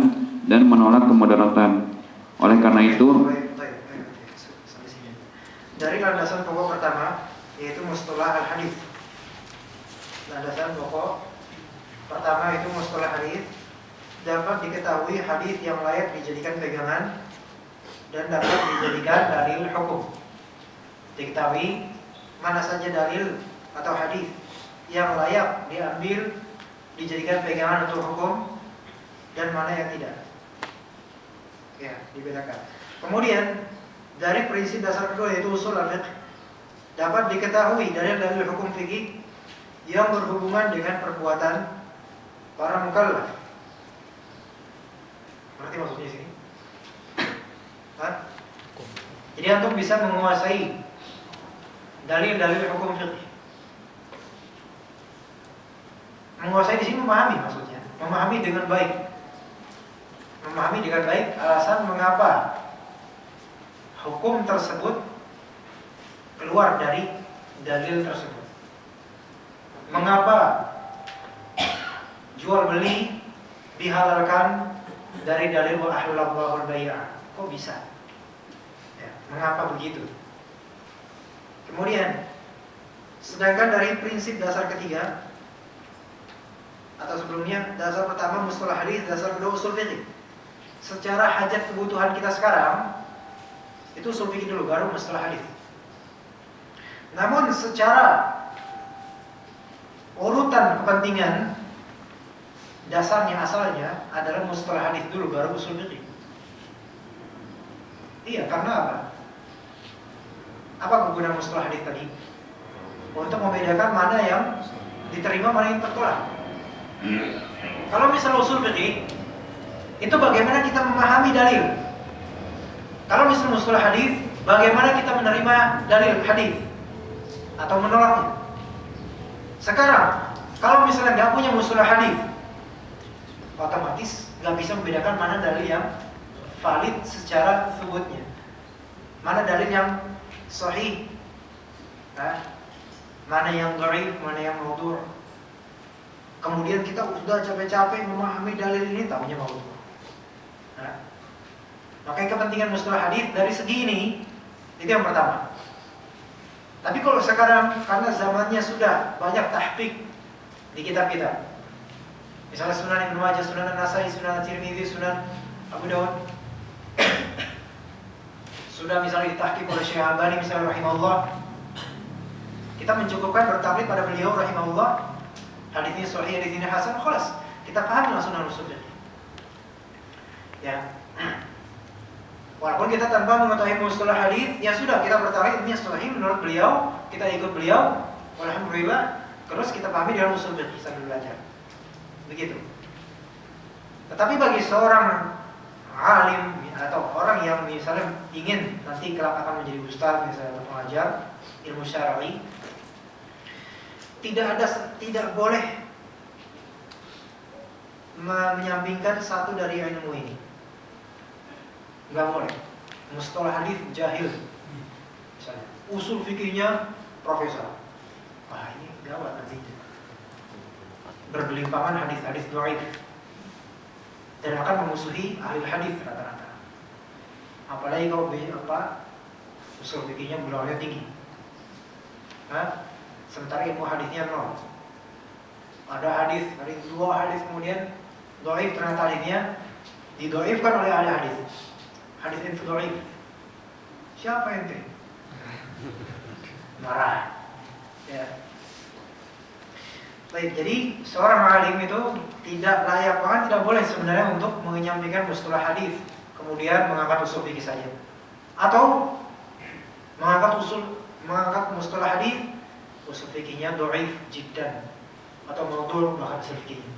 dan menolak kemudaratan. Oleh karena itu, dari landasan pokok pertama yaitu mustalah al-hadis. Landasan pokok pertama itu mustalah hadis, dapat diketahui hadis yang layak dijadikan pegangan dan dapat dijadikan dalil hukum. Diketahui mana saja dalil atau hadis yang layak diambil dijadikan pegangan untuk hukum dan mana yang tidak. Ya, dibedakan. Kemudian dari prinsip dasar kedua yaitu usul al-fiqh, dapat diketahui dalil-dalil hukum fikih yang berhubungan dengan perbuatan para mukallaf. Berarti maksudnya sini? Hah? Jadi antum bisa menguasai dalil-dalil hukum fikih. Menguasai di sini memahami maksudnya, memahami dengan baik. Memahami dengan baik alasan mengapa hukum tersebut keluar dari dalil tersebut. Mengapa jual beli dihalalkan dari dalil wa ahlallahu al-bai'a? Kok bisa? Ya, mengapa begitu? Kemudian, sedangkan dari prinsip dasar ketiga atau sebelumnya, dasar pertama mustalah hadis, dasar kedua usul fikih. Secara hajat kebutuhan kita sekarang itu usul fikih dulu, baru mustalah hadis. Namun secara urutan kepentingan, dasarnya asalnya adalah mustalah hadis dulu, baru usul fikih. Iya, karena apa? Apa kegunaan mustalah hadis tadi? Untuk membedakan mana yang diterima, mana yang tertolak. Kalau misal usul fikih, itu bagaimana kita memahami dalil. Kalau misal mustalah hadis, bagaimana kita menerima dalil hadis atau menolaknya. Sekarang, Kalau misalnya nggak punya mustalah hadis, otomatis nggak bisa membedakan mana dalil yang valid secara thubutnya, mana dalil yang sahih, mana yang dhaif, mana yang maudhu'. Kemudian kita sudah capek-capek memahami dalil ini, tahunya maudhu'. Makanya kepentingan mustalah hadis dari segi ini, itu yang pertama. Tapi kalau sekarang karena zamannya sudah banyak tahqiq di kitab-kitab, misalnya Sunan Ibnu Majah, Sunan An-Nasai, Sunan At-Tirmidzi, Sunan Abu Dawud, sudah misalnya ditahqiq oleh Syekh Albani misalnya rahimahullah, kita mencukupkan bertaklid pada beliau rahimahullah, hadisnya sahih, hadisnya hasan, khalas, kita paham langsung usulnya. Ya. Walaupun kita tanpa mengetahui mustalah hadis, ya sudah kita bertaklid ini sahih menurut beliau, kita ikut beliau, alhamdulillah, terus kita pahami dengan usul fiqh sambil belajar. Begitu. Tetapi bagi seorang alim atau orang yang misalnya ingin nanti kelak akan menjadi ustaz misalnya atau pengajar ilmu syar'i, tidak boleh menyampingkan satu dari ilmu ini. Enggak boleh. Mustalah hadis jahil. Misalnya, usul fikihnya profesor. Wah, ini gawat nanti. Bergelimpangan hadis-hadis dhaif. Dan akan memusuhi ahli hadis rata-rata. Apalagi kalau usul fikihnya belajarnya tinggi. Sementara ilmu hadisnya nol. Ada dua hadis kemudian dhaif, ternyata hadisnya didhaifkan oleh ahli hadis. Hadis itu dhaif. Siapa ente? Marah. Ya. Baik, jadi seorang alim itu tidak layak banget, tidak boleh sebenarnya untuk menyampaikan mustalah hadis, kemudian mengangkat usul fikih saja. Atau mengangkat mustalah hadis, usul fikihnya dhaif jiddan atau maudhu' bahkan usul fikihnya.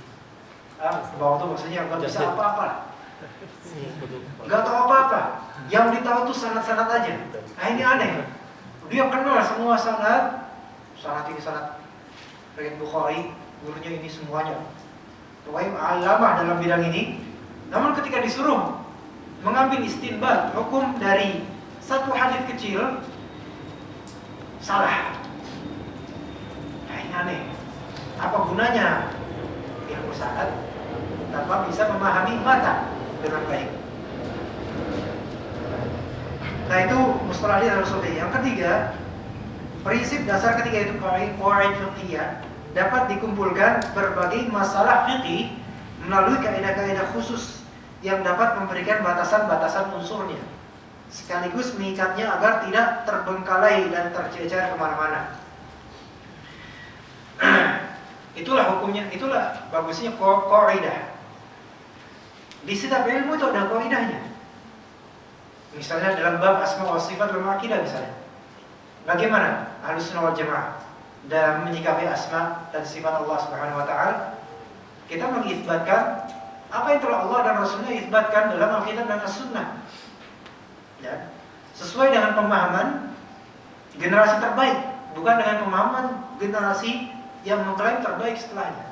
Bahwa itu maksudnya enggak bisa apa-apa. Enggak tahu apa-apa. Yang ditahu itu sanad-sanad aja. Nah, ini aneh. Dia kenal semua sanad ini sanad riwayat Bukhari, gurunya ini semuanya. Pokoknya alamah dalam bidang ini. Namun ketika disuruh mengambil istinbat hukum dari satu hadis kecil, salah. Nah, ini aneh. Apa gunanya ilmu sanad tanpa bisa memahami matan dengan baik? Nah, itu mustalah hadis dan usul fikih. Yang ketiga, prinsip dasar ketiga itu qawaid fiqhiyah, dapat dikumpulkan berbagai masalah fikih melalui kaidah-kaidah khusus yang dapat memberikan batasan-batasan unsurnya, sekaligus mengikatnya agar tidak terbengkalai dan tercecer kemana-mana. Itulah hukumnya, itulah bagusnya qaidah. Di setiap ilmu itu ada qaidahnya. Misalnya dalam bab asma wa sifat dalam akidah misalnya, bagaimana Ahlussunnah wal Jamaah dalam menyikapi asma dan sifat Allah Subhanahu wa taala? Kita mengisbatkan apa yang telah Allah dan Rasulnya isbatkan dalam Alkitab dan As-Sunnah. Ya, sesuai dengan pemahaman generasi terbaik, bukan dengan pemahaman generasi yang mengklaim terbaik setelahnya.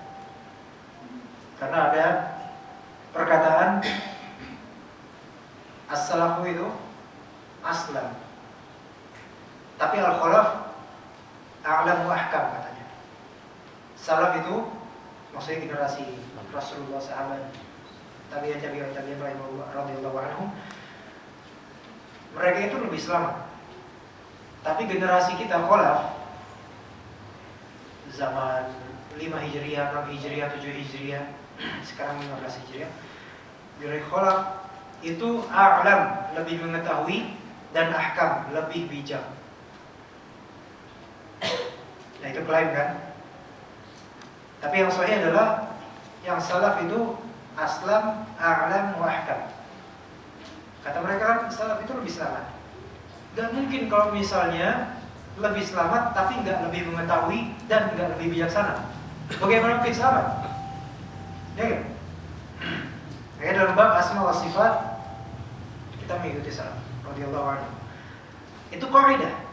Karena ada perkataan as-salafu itu aslam, tapi al-khalaf a'lamu ahkam katanya. Salaf itu maksudnya generasi Rasulullah, sahabat, tabi'in radhiyallahu anhum. Mereka itu lebih selamat. Tapi generasi kita khalaf, zaman 5 Hijriah, 6 Hijriah, 7 Hijriah, sekarang 15 Hijriah, generasi khalaf itu a'lam, lebih mengetahui, dan ahkam, lebih bijak. Nah, itu klaim kan? Tapi yang sahih adalah yang salaf itu aslam, a'lam, wa ahkam. Kata mereka kan salaf itu lebih selamat. Gak mungkin kalau misalnya lebih selamat tapi gak lebih mengetahui dan gak lebih bijaksana. Bagaimana mungkin selamat? Ya kan? Kayak dalam bab asma wa sifat kita mengikuti salaf radhiyallahu anhu. Itu qaidah.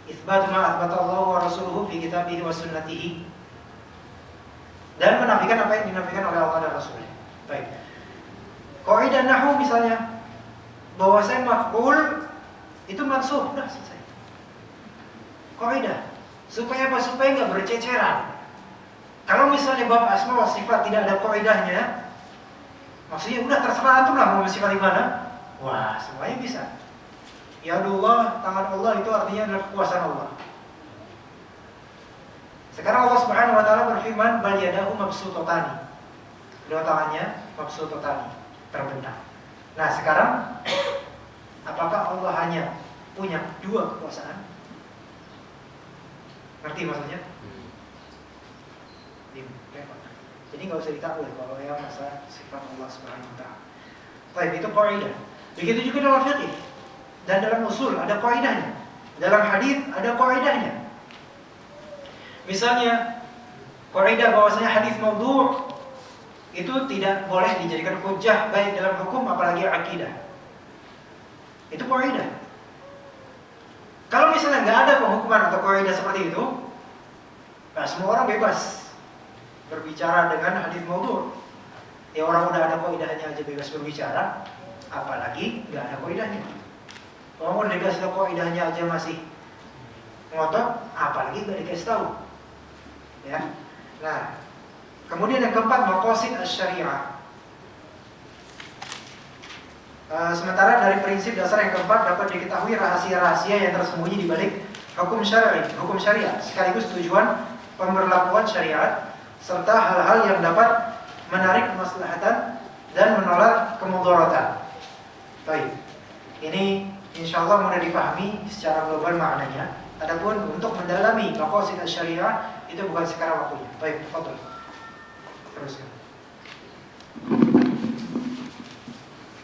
Itsbat ma atsbata Allah wa rasuluhu fi kitabihi wa sunnatihi dan menafikan apa yang dinafikan oleh Allah dan Rasul. Baik. Kaidah nahwu misalnya bahwasanya maf'ul itu mansub, sudah selesai. Kaidah supaya apa? Supaya nggak berceceran. Kalau misalnya bab asma wa sifat tidak ada kaidahnya, maksudnya udah terserah antum lah mau sifat di mana. Wah, semuanya bisa. Yadullah, tangan Allah itu artinya adalah kekuasaan Allah. Sekarang Allah Subhanahu wa taala berfirman, "Bal yadahu mabsuutatan." Kedua tangannya mabsuutatan, terbentang. Nah, sekarang apakah Allah hanya punya dua kekuasaan? Ngerti maksudnya? Jadi nggak usah ditakwil kalau yang masalah sifat Allah Subhanahu wa taala. Baik, itu kaidah. Begitu juga dalam fikih dan dalam usul ada kaidahnya. Dalam hadis ada kaidahnya. Misalnya kaidah bahwasanya hadis maudhu' itu tidak boleh dijadikan hujjah baik dalam hukum apalagi akidah. Itu kaidah. Kalau misalnya nggak ada penghukuman atau kaidah seperti itu, nah semua orang bebas berbicara dengan hadis maudhu'. Ya orang udah ada kaidahnya aja bebas berbicara, apalagi nggak ada kaidahnya. Orang udah dikasih tahu kaidahnya aja masih ngotot, apalagi nggak dikasih tahu. Ya. Nah, kemudian yang keempat, maqasid asy-syariah. Sementara dari prinsip dasar yang keempat dapat diketahui rahasia-rahasia yang tersembunyi di balik hukum syar'i, hukum syariat, sekaligus tujuan pemberlakuan syariat serta hal-hal yang dapat menarik kemaslahatan dan menolak kemudaratan. Baik. Ini insyaallah mudah dipahami secara global maknanya. Adapun untuk mendalami maqasid asy-syariah itu bukan sekarang waktunya. Baik, fadhil. Teruskan.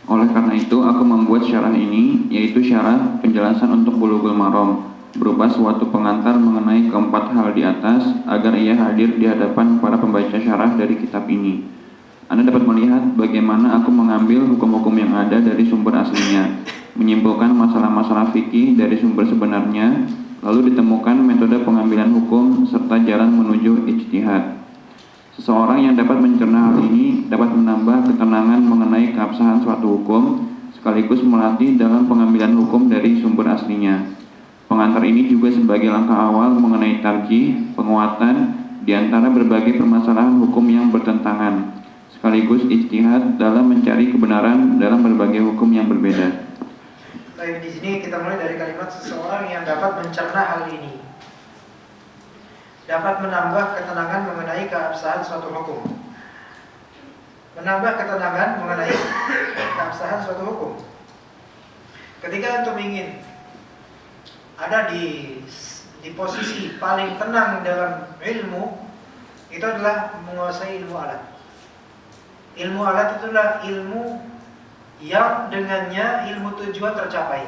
Oleh karena itu, aku membuat syarah ini, yaitu syarah penjelasan untuk Bulughul Maram, berupa suatu pengantar mengenai keempat hal di atas, agar ia hadir di hadapan para pembaca syarah dari kitab ini. Anda dapat melihat bagaimana aku mengambil hukum-hukum yang ada dari sumber aslinya, menyimpulkan masalah-masalah fikih dari sumber sebenarnya, lalu ditemukan metode pengambilan hukum serta jalan menuju ijtihad. Seseorang yang dapat mencerna hal ini dapat menambah ketenangan mengenai keabsahan suatu hukum, sekaligus melatih dalam pengambilan hukum dari sumber aslinya. Pengantar ini juga sebagai langkah awal mengenai tarjih, penguatan di antara berbagai permasalahan hukum yang bertentangan, sekaligus ijtihad dalam mencari kebenaran dalam berbagai hukum yang berbeda. Baik, di sini kita mulai dari kalimat seseorang yang dapat mencerna hal ini, dapat menambah ketenangan mengenai keabsahan suatu hukum. Menambah ketenangan mengenai keabsahan suatu hukum. Ketika antum ingin ada di posisi paling tenang dalam ilmu, itu adalah menguasai ilmu alat. Ilmu alat itulah ilmu yang dengannya ilmu tujuan tercapai.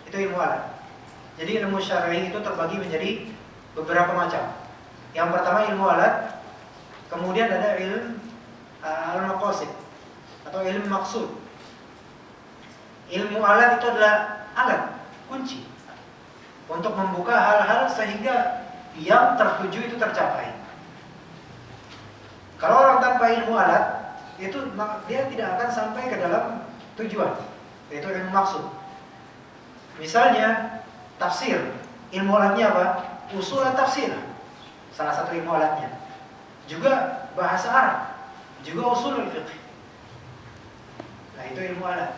Itu ilmu alat. Jadi ilmu syar'i itu terbagi menjadi beberapa macam. Yang pertama ilmu alat, kemudian ada ilmu al-maqasid atau ilmu maksud. Ilmu alat itu adalah alat, kunci untuk membuka hal-hal sehingga yang tertuju itu tercapai. Kalau orang tanpa ilmu alat, itu dia tidak akan sampai ke dalam tujuan, yaitu ilmu maksud. Misalnya tafsir, ilmu alatnya apa? Usul tafsir, salah satu ilmu alatnya. Juga bahasa Arab, juga usul fiqh. Nah, itu ilmu alat.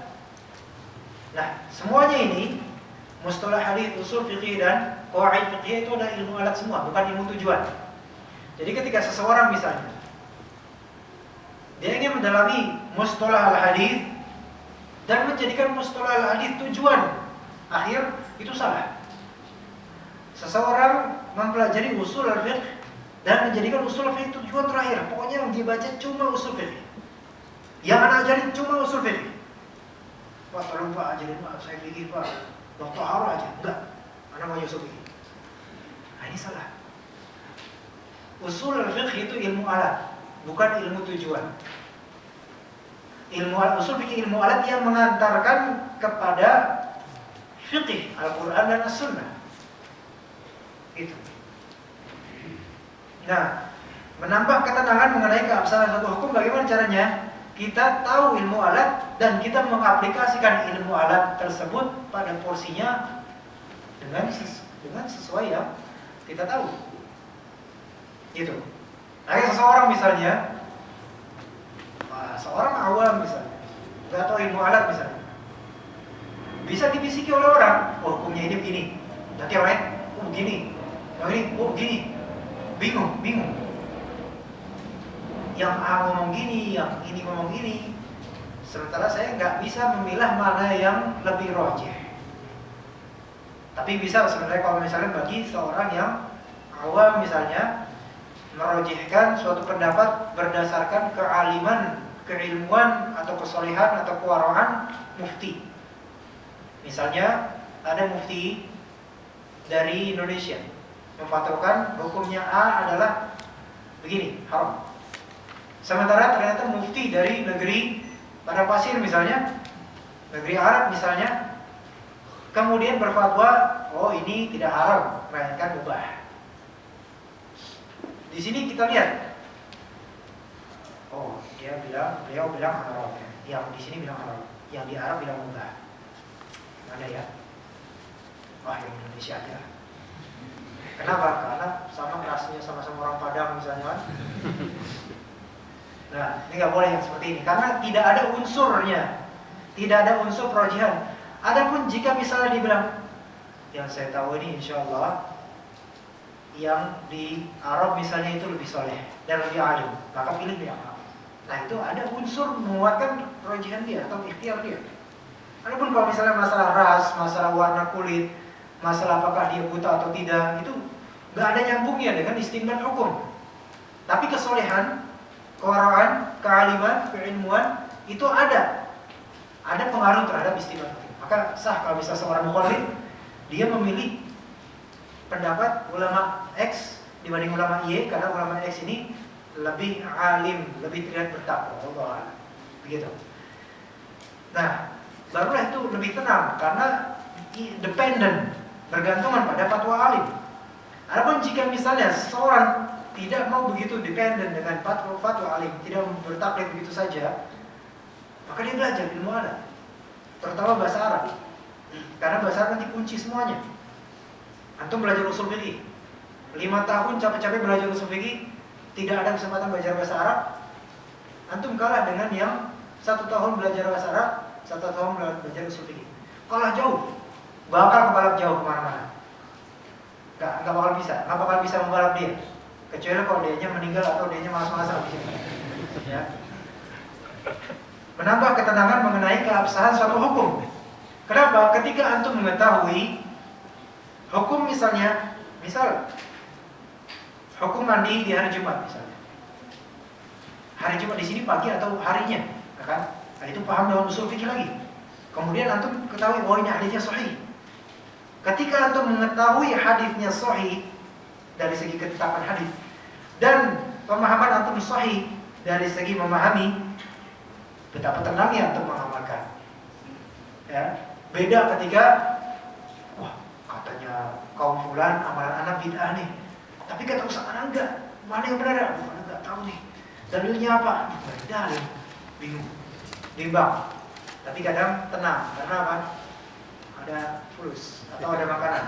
Nah, semuanya ini mustalah hadis, usul fiqh dan qawaid fiqh itu adalah ilmu alat semua, bukan ilmu tujuan. Jadi ketika seseorang misalnya dia ingin mendalami mustalah al-hadis dan menjadikan mustalah al-hadis tujuan akhir, itu salah. Seseorang mempelajari usul al-fiqh dan menjadikan usul fiqh tujuan terakhir. Pokoknya yang dibaca cuma usul fiqh. Yang anak ajarin cuma usul fiqh. Pak, tolong Pak ajarin Pak, saya fikih Pak. Dokter Haro aja. Enggak. Anak mau usul fiqh. Nah, ini salah. Usul al-fiqh itu ilmu alat, bukan ilmu tujuan. Ilmu usul fiqh ilmu alat yang mengantarkan kepada fiqh Al-Quran dan As-Sunnah. Itu. Nah, Menambah ketenangan mengenai keabsahan suatu hukum, bagaimana caranya? Kita tahu ilmu alat dan kita mengaplikasikan ilmu alat tersebut pada porsinya dengan sesuai yang kita tahu. Gitu. Nah, seseorang misalnya, seorang awam misalnya, nggak tahu ilmu alat misalnya, bisa dibisiki oleh orang, oh hukumnya ini begini, nanti yang lain, oh begini, yang ini, oh begini, bingung. Yang A ngomong gini, yang ini ngomong gini, sementara saya nggak bisa memilah mana yang lebih rojih. Tapi bisa sebenarnya kalau misalnya bagi seorang yang awam misalnya merojihkan suatu pendapat berdasarkan kealiman, keilmuan atau kesolehan atau kewaraan mufti. Misalnya ada mufti dari Indonesia memfatwakan hukumnya A adalah begini, haram. Sementara ternyata mufti dari negeri Padang Pasir misalnya, negeri Arab misalnya, kemudian berfatwa, oh ini tidak haram, melainkan mubah. Di sini kita lihat, oh beliau bilang haram, yang di sini bilang haram, yang di Arab bilang mubah. Mana ya? Wah, yang Indonesia aja. Kenapa? Karena sama rasnya sama-sama orang Padang misalnya kan. Nah, ini nggak boleh yang seperti ini karena tidak ada unsurnya, tidak ada unsur perojihan. Adapun jika misalnya dibilang, yang saya tahu ini insya Allah yang di Arab misalnya itu lebih soleh dan lebih alim, maka pilih yang Arab. Nah itu ada unsur menguatkan perojihan dia atau ikhtiar dia. Adapun kalau misalnya masalah ras, masalah warna kulit, masalah apakah dia buta atau tidak, itu nggak ada nyambungnya dengan istinbat hukum. Tapi kesolehan, kewaraan, kealiman, keilmuan itu ada pengaruh terhadap istinbat hukum. Maka sah kalau bisa seorang mukallid dia memilih pendapat ulama X dibanding ulama Y karena ulama X ini lebih alim, lebih terlihat bertakwa. Allah, begitu. Nah, barulah itu lebih tenang karena dependen, bergantungan pada fatwa alim. Adapun jika misalnya seorang tidak mau begitu dependen dengan fatwa alim, tidak bertaklid begitu saja, maka dia belajar ilmu alat, terutama bahasa Arab. Karena bahasa Arab nanti kunci semuanya. Antum belajar usul fikih 5 tahun capek-capek belajar usul fikih, tidak ada kesempatan belajar bahasa Arab, antum kalah dengan yang 1 tahun belajar bahasa Arab, 1 tahun belajar usul fikih. Kalah jauh, bakal kebalap jauh kemana-mana. Nggak bakal bisa membalap dia, kecuali kalau dianya meninggal atau dianya malas-malasan di sini. Ya. Menambah ketenangan mengenai keabsahan suatu hukum. Kenapa? Ketika antum mengetahui hukum misalnya, hukum mandi di hari Jumat misalnya. Hari Jumat di sini pagi atau harinya, kan? Nah, itu paham dalam usul fikih lagi. Kemudian antum ketahui, oh ini hadisnya sahih. Ketika antum mengetahui hadisnya sahih dari segi ketetapan hadis dan pemahaman antum sahih dari segi memahami, betapa tenangnya antum mengamalkan. Ya, beda ketika wah katanya kaum fulan amalan anak bid'ah nih, tapi kata Ustaz anak enggak, mana yang benar? Aduh, anak enggak tahu nih. Dalilnya apa? Enggak dalil, bingung, bimbang. Tapi kadang tenang, karena apa? Ada fulus atau ada makanan.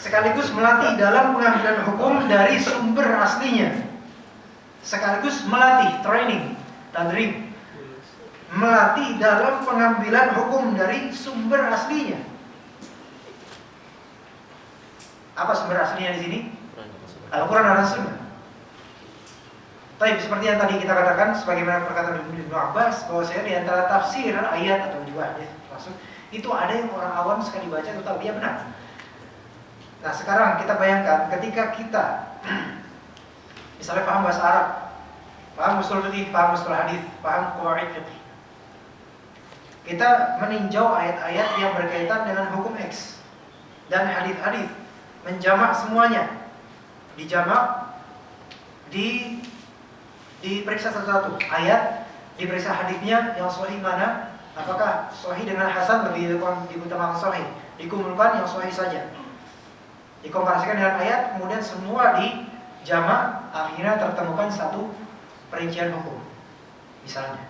Sekaligus melatih dalam pengambilan hukum dari sumber aslinya. Sekaligus melatih, training, tadrib, melatih dalam pengambilan hukum dari sumber aslinya. Apa sumber aslinya di sini? Al-Quran dan As-Sunnah. Tapi seperti yang tadi kita katakan, sebagaimana perkataan Ibnu Abbas, bahwa saya di antara tafsir ayat atau juga hadis maksud itu ada yang orang awam sekali baca itu tahu dia benar. Nah sekarang kita bayangkan ketika kita misalnya paham bahasa Arab, paham usul fikih, paham usul hadis, paham qawaid fikih, kita meninjau ayat-ayat yang berkaitan dengan hukum X dan hadis-hadis, menjamak semuanya, dijamak, diperiksa satu-satu ayat, diperiksa hadisnya yang sahih mana, apakah sahih dengan hasan lebih diutamakan sahih, dikumpulkan yang sahih saja, dikomparasikan dengan ayat, kemudian semua jamak, akhirnya tertemukan satu perincian hukum. Misalnya,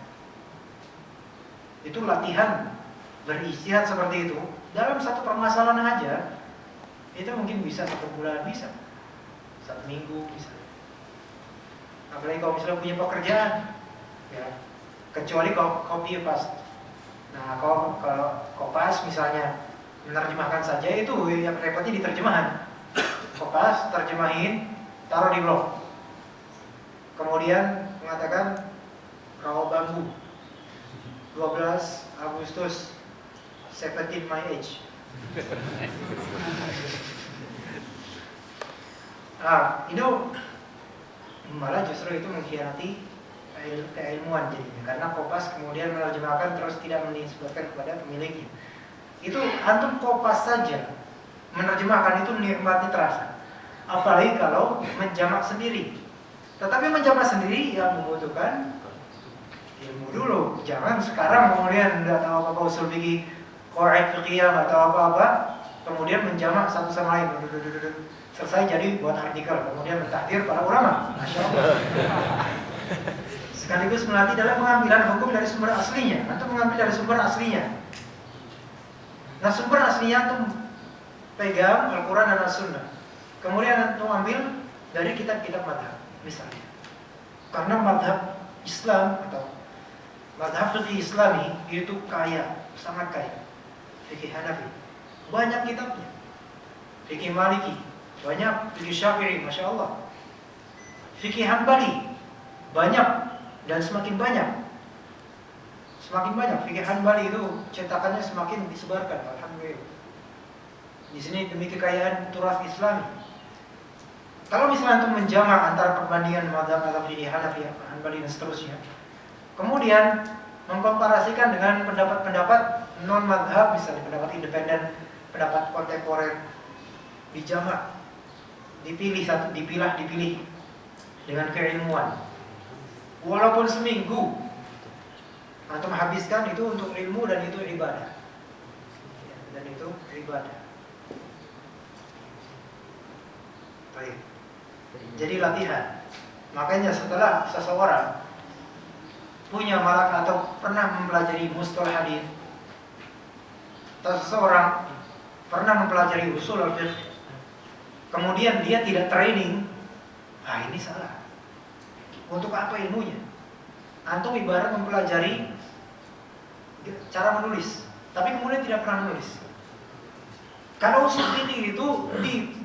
itu latihan berijtihad seperti itu dalam satu permasalahan aja, itu mungkin bisa 1 bulan, bisa 1 minggu, bisa. Apalagi kalau misalnya punya pekerjaan, ya, kecuali copy paste. Nah, kalau kopas misalnya menerjemahkan saja, itu yang repotnya di terjemahan. Kopas, terjemahin, taruh di blog. Kemudian mengatakan rawa bambu 12 Agustus 17 my age. Nah, itu malah justru itu mengkhianati keilmuan jadinya, karena Kopas kemudian menerjemahkan terus tidak menisbatkan kepada pemiliknya. Itu antum Kopas saja menerjemahkan itu nikmatnya terasa. Apalagi kalau menjamak sendiri. Tetapi menjamak sendiri yang membutuhkan ilmu dulu. Jangan sekarang kemudian nggak tahu apa-apa usul fikih, qawaid fiqhiyah, nggak tahu apa-apa, kemudian menjamak satu sama lain. Selesai jadi buat artikel, kemudian mentahdir para ulama. Masya Allah. Sekaligus melatih dalam pengambilan hukum dari sumber aslinya, atau mengambil dari sumber aslinya. Nah, sumber aslinya itu pegang Al-Quran dan As-Sunnah. Kemudian itu ambil dari kitab-kitab madhab, misalnya. Karena madhab Islam atau madhab fikih Islami itu kaya, sangat kaya. Fikih Hanafi, banyak kitabnya. Fikih Maliki, banyak. Fikih Syafi'i, Masya Allah. Fikih Hanbali, banyak dan semakin banyak. Semakin banyak. Fikih Hanbali itu cetakannya semakin disebarkan, alhamdulillah. Di sini demi kekayaan turas Islami. Kalau misalnya untuk menjamak antara perbandingan mazhab fikih Hanafi, Hanbali dan seterusnya, kemudian mengkomparasikan dengan pendapat-pendapat non mazhab, misalnya pendapat independen, pendapat kontemporer, dijamak, dipilih dengan keilmuan. Walaupun seminggu antum habiskan itu untuk ilmu dan itu ibadah. Dan itu ibadah. Baik. Jadi latihan. Makanya setelah seseorang punya malak atau pernah mempelajari mustalah hadis, atau seseorang pernah mempelajari usul al-fiqh, kemudian dia tidak training, ini salah. Untuk apa ilmunya? Antum ibarat mempelajari cara menulis, tapi kemudian tidak pernah menulis. Kalau usul fikih itu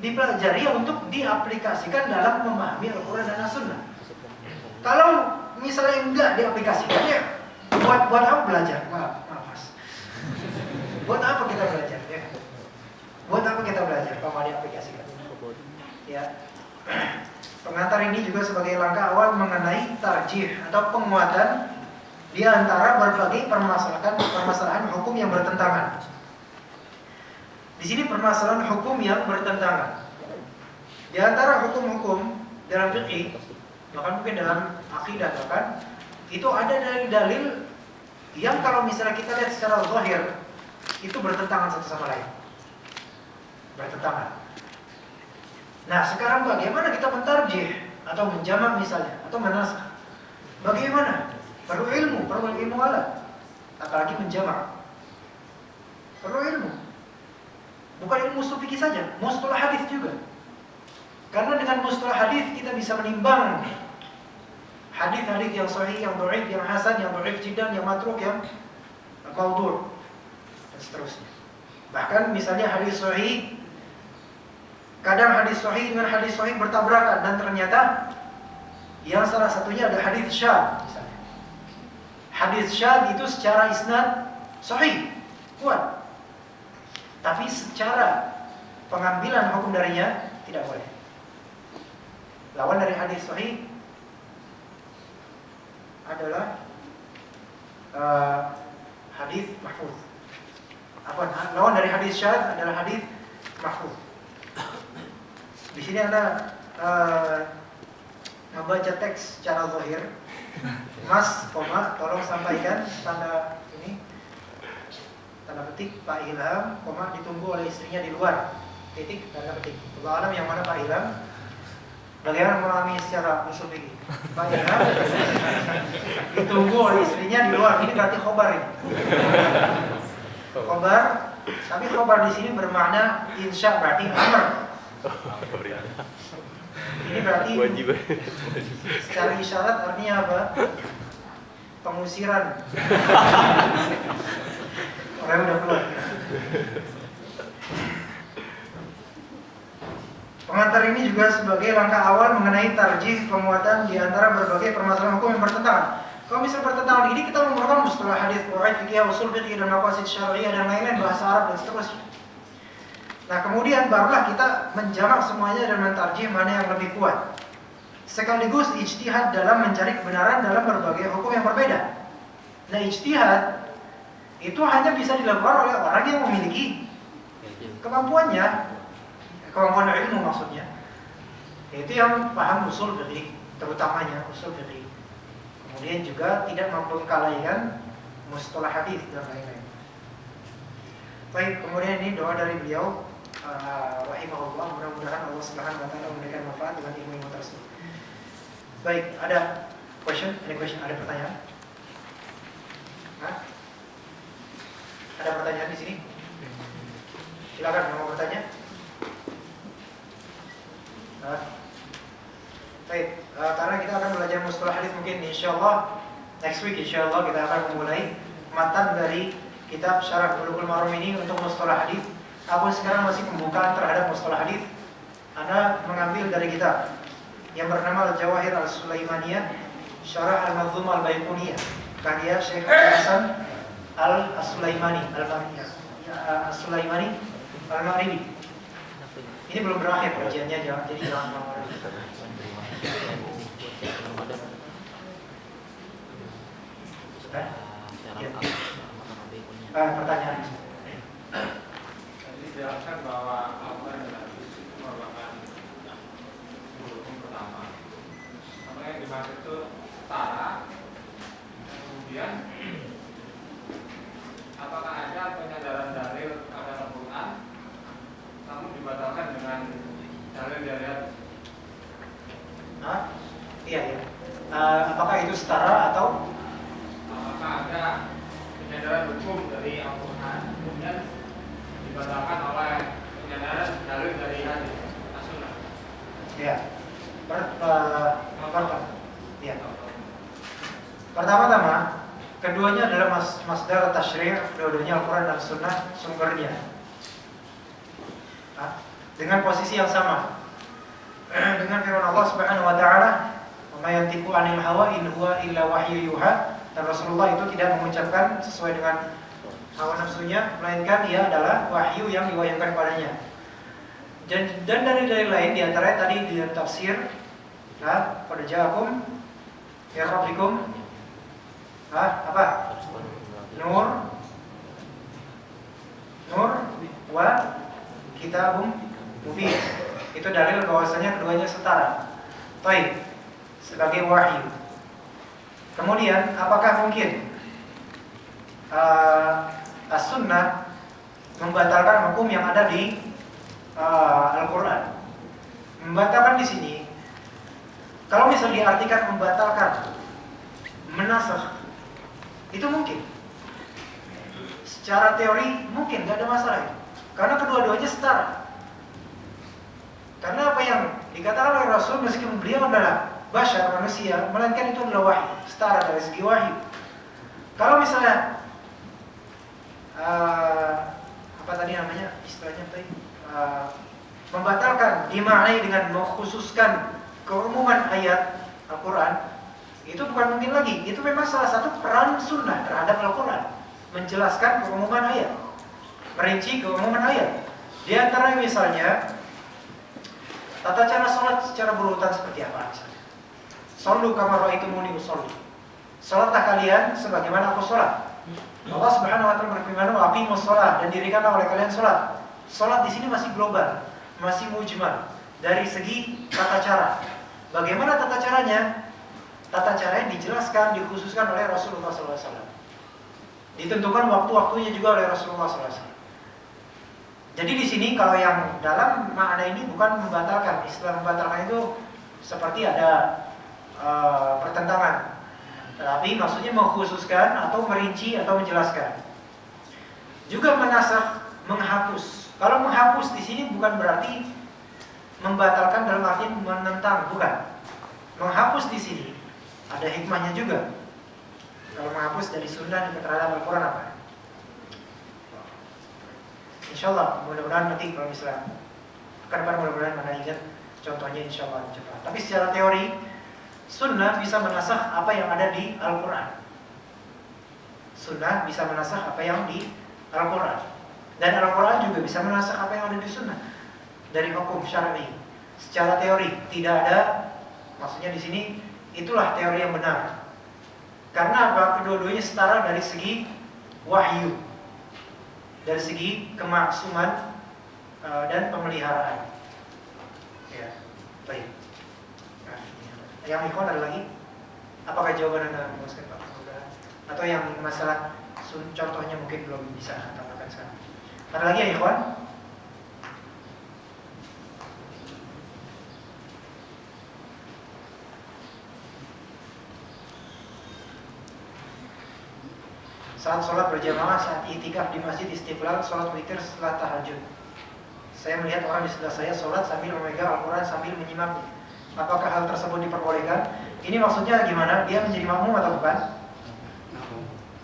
dipelajari untuk diaplikasikan dalam memahami Al-Quran dan As-Sunnah. Kalau misalnya enggak diaplikasikan, ya buat apa belajar? Maaf mas. Buat apa kita belajar? Ya. Buat apa kita belajar kalau diaplikasikan? Ya. Pengantar ini juga sebagai langkah awal mengenai tarjih atau penguatan di antara berbagai permasalahan hukum yang bertentangan. Di sini permasalahan hukum yang bertentangan. Di antara hukum-hukum dalam fikih, bahkan mungkin dalam akidah bahkan, itu ada dari dalil yang kalau misalnya kita lihat secara zahir itu bertentangan satu sama lain. Bertentangan. Nah, sekarang bagaimana kita mentarjih atau menjamak misalnya atau menasakh? Bagaimana? Perlu ilmu alat. Apalagi menjamak. Perlu ilmu. Bukan ilmu usul fikih saja, mustalah hadis juga. Karena dengan mustalah hadis kita bisa menimbang hadis-hadis yang sahih, yang dhaif, yang hasan, yang dhaif jiddan, yang matruk, yang maudhu' dan seterusnya. Bahkan misalnya hadis sahih, kadang hadis sahih dengan hadis sahih bertabrakan dan ternyata yang salah satunya ada hadis syadz misalnya. Hadis syadz itu secara isnad sahih, kuat. Tapi secara pengambilan hukum darinya tidak boleh. Lawan dari hadis sahih adalah hadis mahfuz. Lawan dari hadis syadz adalah hadis mahfuz. Di sini Anda membaca teks secara zahir. Mas, tolong sampaikan tanda ini, tanda petik Pak Ilham, ditunggu oleh istrinya di luar. Titik, tanda petik. Allah alam yang mana Pak Ilham. Bagaimana memahami secara usul fikih? Bagaimana? Ditunggu oleh istrinya di luar. Ini berarti khobar ini. Khobar, tapi khobar di sini bermakna insya, berarti amr. Ini berarti Wajib. secara isyarat artinya apa? Pengusiran. Orang udah keluar. Pengantar ini juga sebagai langkah awal mengenai tarjih penguatan di antara berbagai permasalahan hukum yang bertentangan. Kalau misal bertentangan ini kita memerlukan mustalah hadis, qawaid fikih, usul fikih dan maqasid syar'iyyah dan lain-lain, bahasa Arab dan seterusnya. Nah, kemudian barulah kita menjamak semuanya dan mentarjih mana yang lebih kuat. Sekaligus ijtihad dalam mencari kebenaran dalam berbagai hukum yang berbeda. Nah, ijtihad itu hanya bisa dilakukan oleh orang yang memiliki kemampuannya. Kemampuan ilmu maksudnya, yaitu yang paham usul fikih, terutamanya usul fikih. Kemudian juga tidak membengkalaikan mustalah hadis dan lain-lain. Baik, kemudian ini doa dari beliau, rahimahullah, mudah-mudahan Allah Subhanahu wa taala memberikan manfaat dengan ilmu tersebut. Baik, ada question? Ada pertanyaan? Hah? Ada pertanyaan di sini? Silakan mau bertanya. Baik, karena kita akan belajar mustalah hadis mungkin insyaallah next week insyaallah kita akan memulai matan dari kitab Syarah Bulughul Maram ini untuk mustalah hadis. Aku sekarang masih pembukaan terhadap mustalah hadis. Anda mengambil dari kitab yang bernama Al-Jawahir Al-Sulaimaniyah Syarah Al-Manzum Al-Baiquniyah karya Syekh Hasan Al-Sulaimani Al-Sulaimani Al-Maghribi. Ini belum berakhir kajiannya, jadi jangan lama. Sudah? Ya. Pertanyaan. Jadi dijelaskan bahwa apa yang hadis itu merupakan hukum pertama. Apa yang dimaksud itu setara. Kemudian apakah ada penyadaran dalil pada Al-Quran namun dibatalkan dengan dalil dari hadis? Iya. Apakah itu setara atau apakah ada penyadaran hukum dari Al-Quran kemudian dibatalkan oleh penyadaran dalil dari hadis as-sunnah? ya? Pertama-tama, keduanya adalah masdar tasyri', dua-duanya Al-Quran dan Sunnah sumbernya. Dengan posisi yang sama. Dengan firman Allah Subhanahu wa taala, "Wa ma yantiqu 'anil hawa in huwa illa wahyu yuha." Dan Rasulullah itu tidak mengucapkan sesuai dengan hawa nafsunya, melainkan ia adalah wahyu yang diwahyukan padanya. Dan dari lain di antaranya tadi di tafsir, pada ja'akum ya rabbikum apa? Nur wa kitabum mubin. Itu dalil bahwasanya keduanya setara. Baik, sebagai wahyu. Kemudian, apakah mungkin as-sunnah membatalkan hukum yang ada di Al-Quran? Membatalkan di sini, kalau misalnya diartikan membatalkan, menasakh, itu mungkin. Secara teori mungkin, nggak ada masalah. Karena kedua-duanya setara. Karena apa yang dikatakan oleh Rasul, meskipun beliau adalah bashar, manusia, melainkan itu adalah wahyu, setara dari segi wahyu. Kalau misalnya apa tadi namanya istilahnya tadi, membatalkan dimaknai dengan mengkhususkan keumuman ayat Al-Quran, itu bukan mungkin lagi. Itu memang salah satu peran sunnah terhadap Al-Quran, menjelaskan keumuman ayat, merinci keumuman ayat. Di antara misalnya tata cara sholat secara berurutan seperti apa misalnya. Shollu kama ra'aitumuni usolli. Sholatlah kalian sebagaimana aku sholat. Allah Subhanahu wa taala berfirman, "Wa aqimus sholat," dan dirikanlah oleh kalian sholat. Sholat di sini masih global, masih mujmal dari segi tata cara. Bagaimana tata caranya? Tata caranya dijelaskan, dikhususkan oleh Rasulullah SAW. Ditentukan waktu-waktunya juga oleh Rasulullah SAW. Jadi di sini kalau yang dalam makna ini bukan membatalkan. Istilah membatalkan itu seperti ada pertentangan. Tetapi maksudnya mengkhususkan atau merinci atau menjelaskan. Juga menasakh, menghapus. Kalau menghapus di sini bukan berarti membatalkan dalam arti menentang, bukan. Menghapus di sini ada hikmahnya juga. Kalau menghapus dari sunnah terhadap Al-Quran apa? Insyaallah mudah-mudahan nanti kalau misalnya ke depan mudah-mudahan mana ingat contohnya insyaallah cepat. Tapi secara teori sunnah bisa menasakh apa yang ada di Al-Quran. Sunnah bisa menasakh apa yang di Al-Quran. Dan Al-Quran juga bisa menasakh apa yang ada di sunnah dari hukum syar'i. Secara teori tidak ada, maksudnya di sini itulah teori yang benar. Karena apa? Kedua-duanya setara dari segi wahyu, dari segi kemaksuman dan pemeliharaan. Ya, baik. Nah, yang ikhwan ada lagi? Apakah jawaban Anda memuaskan Pak? Atau yang masalah contohnya mungkin belum bisa tambahkan sekarang? Ada lagi ya ikhwan? Saat sholat berjamaah, saat itikaf di masjid Istiqlal, sholat witir setelah tahajud. Saya melihat orang di sebelah saya sholat sambil memegang Al-Quran sambil menyimaknya. Apakah hal tersebut diperbolehkan? Ini maksudnya gimana? Dia menjadi makmum atau bukan?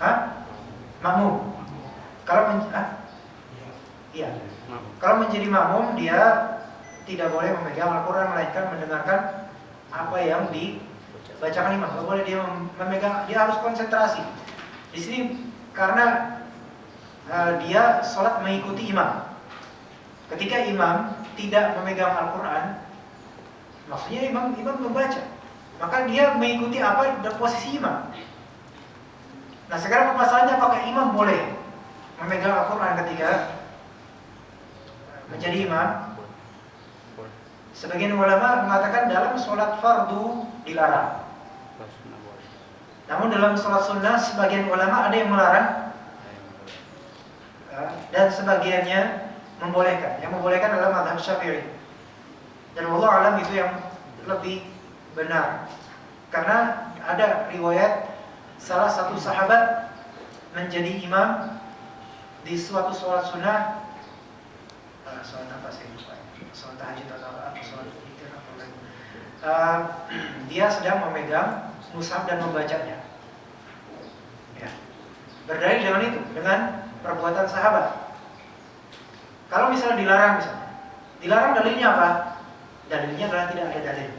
Hah? Makmum. Kalau iya. Kalau menjadi makmum, dia tidak boleh memegang Al-Quran, melainkan mendengarkan apa yang dibacakan imam. Tidak boleh dia memegang, dia harus konsentrasi. Di sini karena dia sholat mengikuti imam. Ketika imam tidak memegang Al-Quran, maksudnya imam membaca, maka dia mengikuti apa posisi imam. Nah sekarang masalahnya apakah imam boleh memegang Al-Quran ketika menjadi imam? Sebagian ulama mengatakan dalam sholat fardu dilarang. Namun dalam sholat sunnah sebagian ulama ada yang melarang dan sebagiannya membolehkan. Yang membolehkan adalah mazhab Syafi'i. Dan wallahu alam itu yang lebih benar. Karena ada riwayat salah satu sahabat menjadi imam di suatu sholat sunnah, sholat apa sih? Sholat tahajud atau apa? Sholat witir atau lain. Dia sedang memegang mushaf dan membacanya. Ya. Berdalil dengan itu, dengan perbuatan sahabat. Kalau misalnya dilarang dalilnya apa? Dalilnya adalah tidak ada dalil.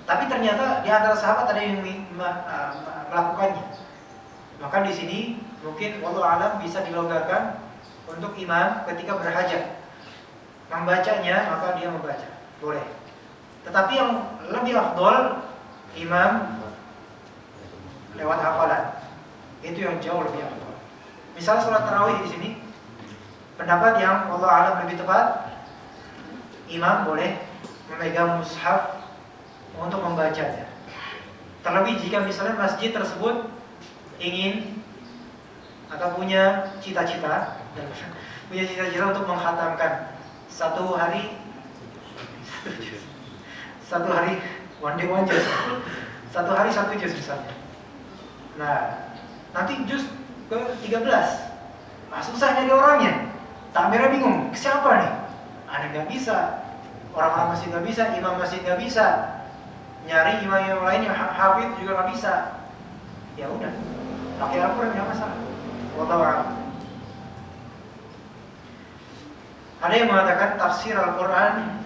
Tapi ternyata di antara sahabat ada yang melakukannya. Maka di sini mungkin wallahu alam bisa dilonggarkan untuk imam ketika berhajat membacanya, maka dia membaca, boleh. Tetapi yang lebih afdol imam lewat hafalan. Itu yang jauh lebih afdol. Misal sholat tarawih di sini, pendapat yang wallahu alam lebih tepat, imam boleh memegang mushaf untuk membacanya. Terlebih jika misalnya masjid tersebut ingin atau punya cita-cita untuk menghatamkan satu hari one day one juz, satu hari satu juz misalnya. Nah, nanti juz ke 13, susah nyari orangnya. Takmirnya bingung, siapa nih? Ada nggak bisa, orang-orang masjid nggak bisa, imam masjid nggak bisa, nyari imam yang lain yang hafid juga nggak bisa. Ya udah, pakai Al-Quran nggak masalah. Wallahu a'lam. Ada yang mengatakan tafsir Al-Quran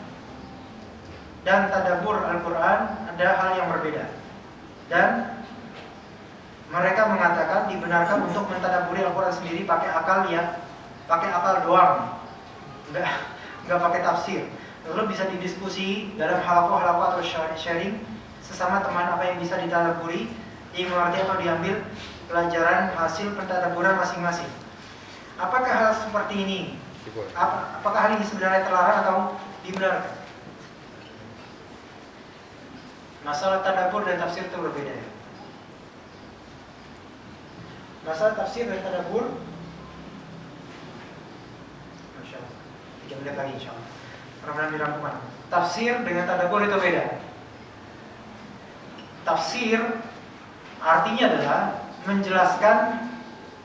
dan tadabbur Al-Quran ada hal yang berbeda. Dan mereka mengatakan dibenarkan untuk mentadabburi Al-Quran sendiri pakai akal ya, pakai akal doang, nggak pakai tafsir. Lalu bisa didiskusi dalam halaqah atau sharing sesama teman apa yang bisa ditadabburi, dimengerti atau diambil pelajaran hasil pentadabburan masing-masing. Apakah hal seperti ini? Apakah hal ini sebenarnya terlarang atau dibenarkan? Masalah tadabbur dan tafsir itu berbeda ya. Masalah tafsir dan tadabbur, Masya Allah, 3 menit lagi insya Allah. Mudah-mudahan dirangkuman. Tafsir dengan tadabbur itu beda. Tafsir artinya adalah menjelaskan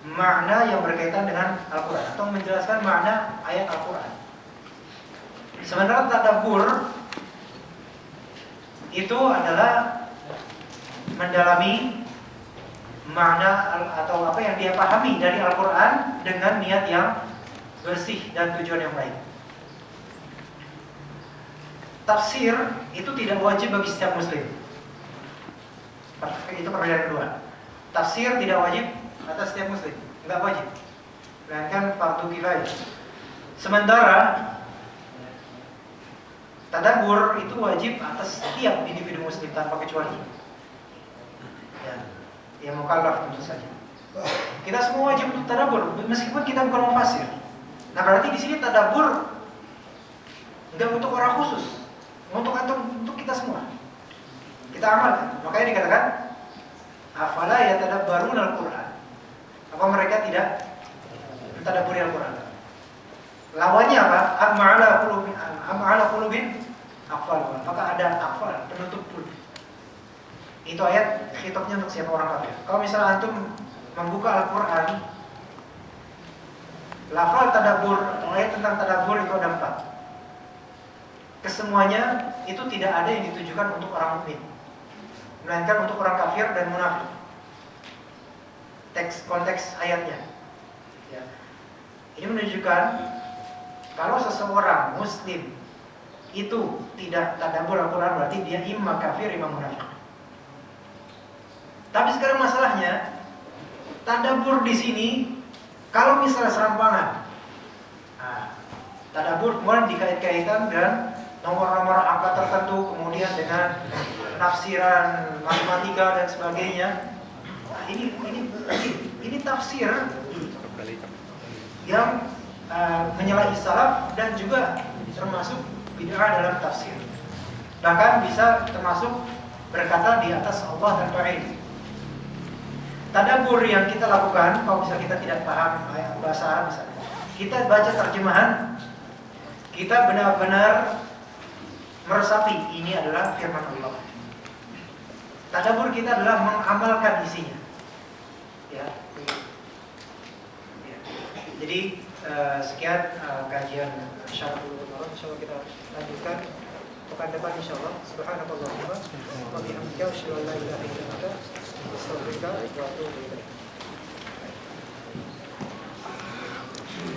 makna yang berkaitan dengan Al-Quran atau menjelaskan makna ayat Al-Quran. Sementara tadabbur itu adalah mendalami makna atau apa yang dia pahami dari Al-Quran dengan niat yang bersih dan tujuan yang baik. Tafsir itu tidak wajib bagi setiap muslim. Itu perbedaan kedua. Tafsir tidak wajib atas setiap muslim, enggak wajib. Melainkan fardu kifayah. Sementara tadabbur itu wajib atas setiap individu muslim tanpa kecuali. Ya mukallaf tentu saja. Kita semua wajib untuk tadabbur meskipun kita bukan mufasir. Nah, berarti di sini tadabbur enggak untuk orang khusus, untuk kita semua. Kita amalkan. Makanya dikatakan afala yatadabbaruna al-Qur'an. Apa mereka tidak mentadabburi Al-Qur'an? Lawannya apa? Am'ala qulubin aqfal. Maka ada aqfal, penutup qulub. Itu ayat khitabnya untuk siapa orang kafir. Kalau misalnya antum membuka Al-Qur'an, lafal tadabbur atau ayat tentang tadabbur itu ada 4. Kesemuanya itu tidak ada yang ditujukan untuk orang mukmin, melainkan untuk orang kafir dan munafik. Konteks ayatnya. Ya. Ini menunjukkan kalau seseorang muslim itu tidak tadabbur Al-Quran berarti dia imma kafir, imma munafik. Tapi sekarang masalahnya tadabbur di sini kalau misalnya serampangan, tadabbur kemudian dikait-kaitan dan nomor-nomor angka tertentu, kemudian dengan penafsiran matematika dan sebagainya. Nah, ini tafsir yang menyalahi salaf dan juga termasuk bid'ah dalam tafsir. Bahkan bisa termasuk berkata di atas Allah dan Ta'ala. Tadabbur yang kita lakukan, kalau misalnya kita tidak paham bahasa Arab misalnya, kita baca terjemahan, kita benar-benar meresapi ini adalah firman Allah. Tadabbur kita adalah mengamalkan isinya. Ya. Jadi sekian kajian Syarahul Qur'an. Insyaallah kita lanjutkan pekan depan insyaallah. Subhanallah wa bihamdihi, asyhadu an la ilaha illa anta, astaghfiruka wa atubu ilaik.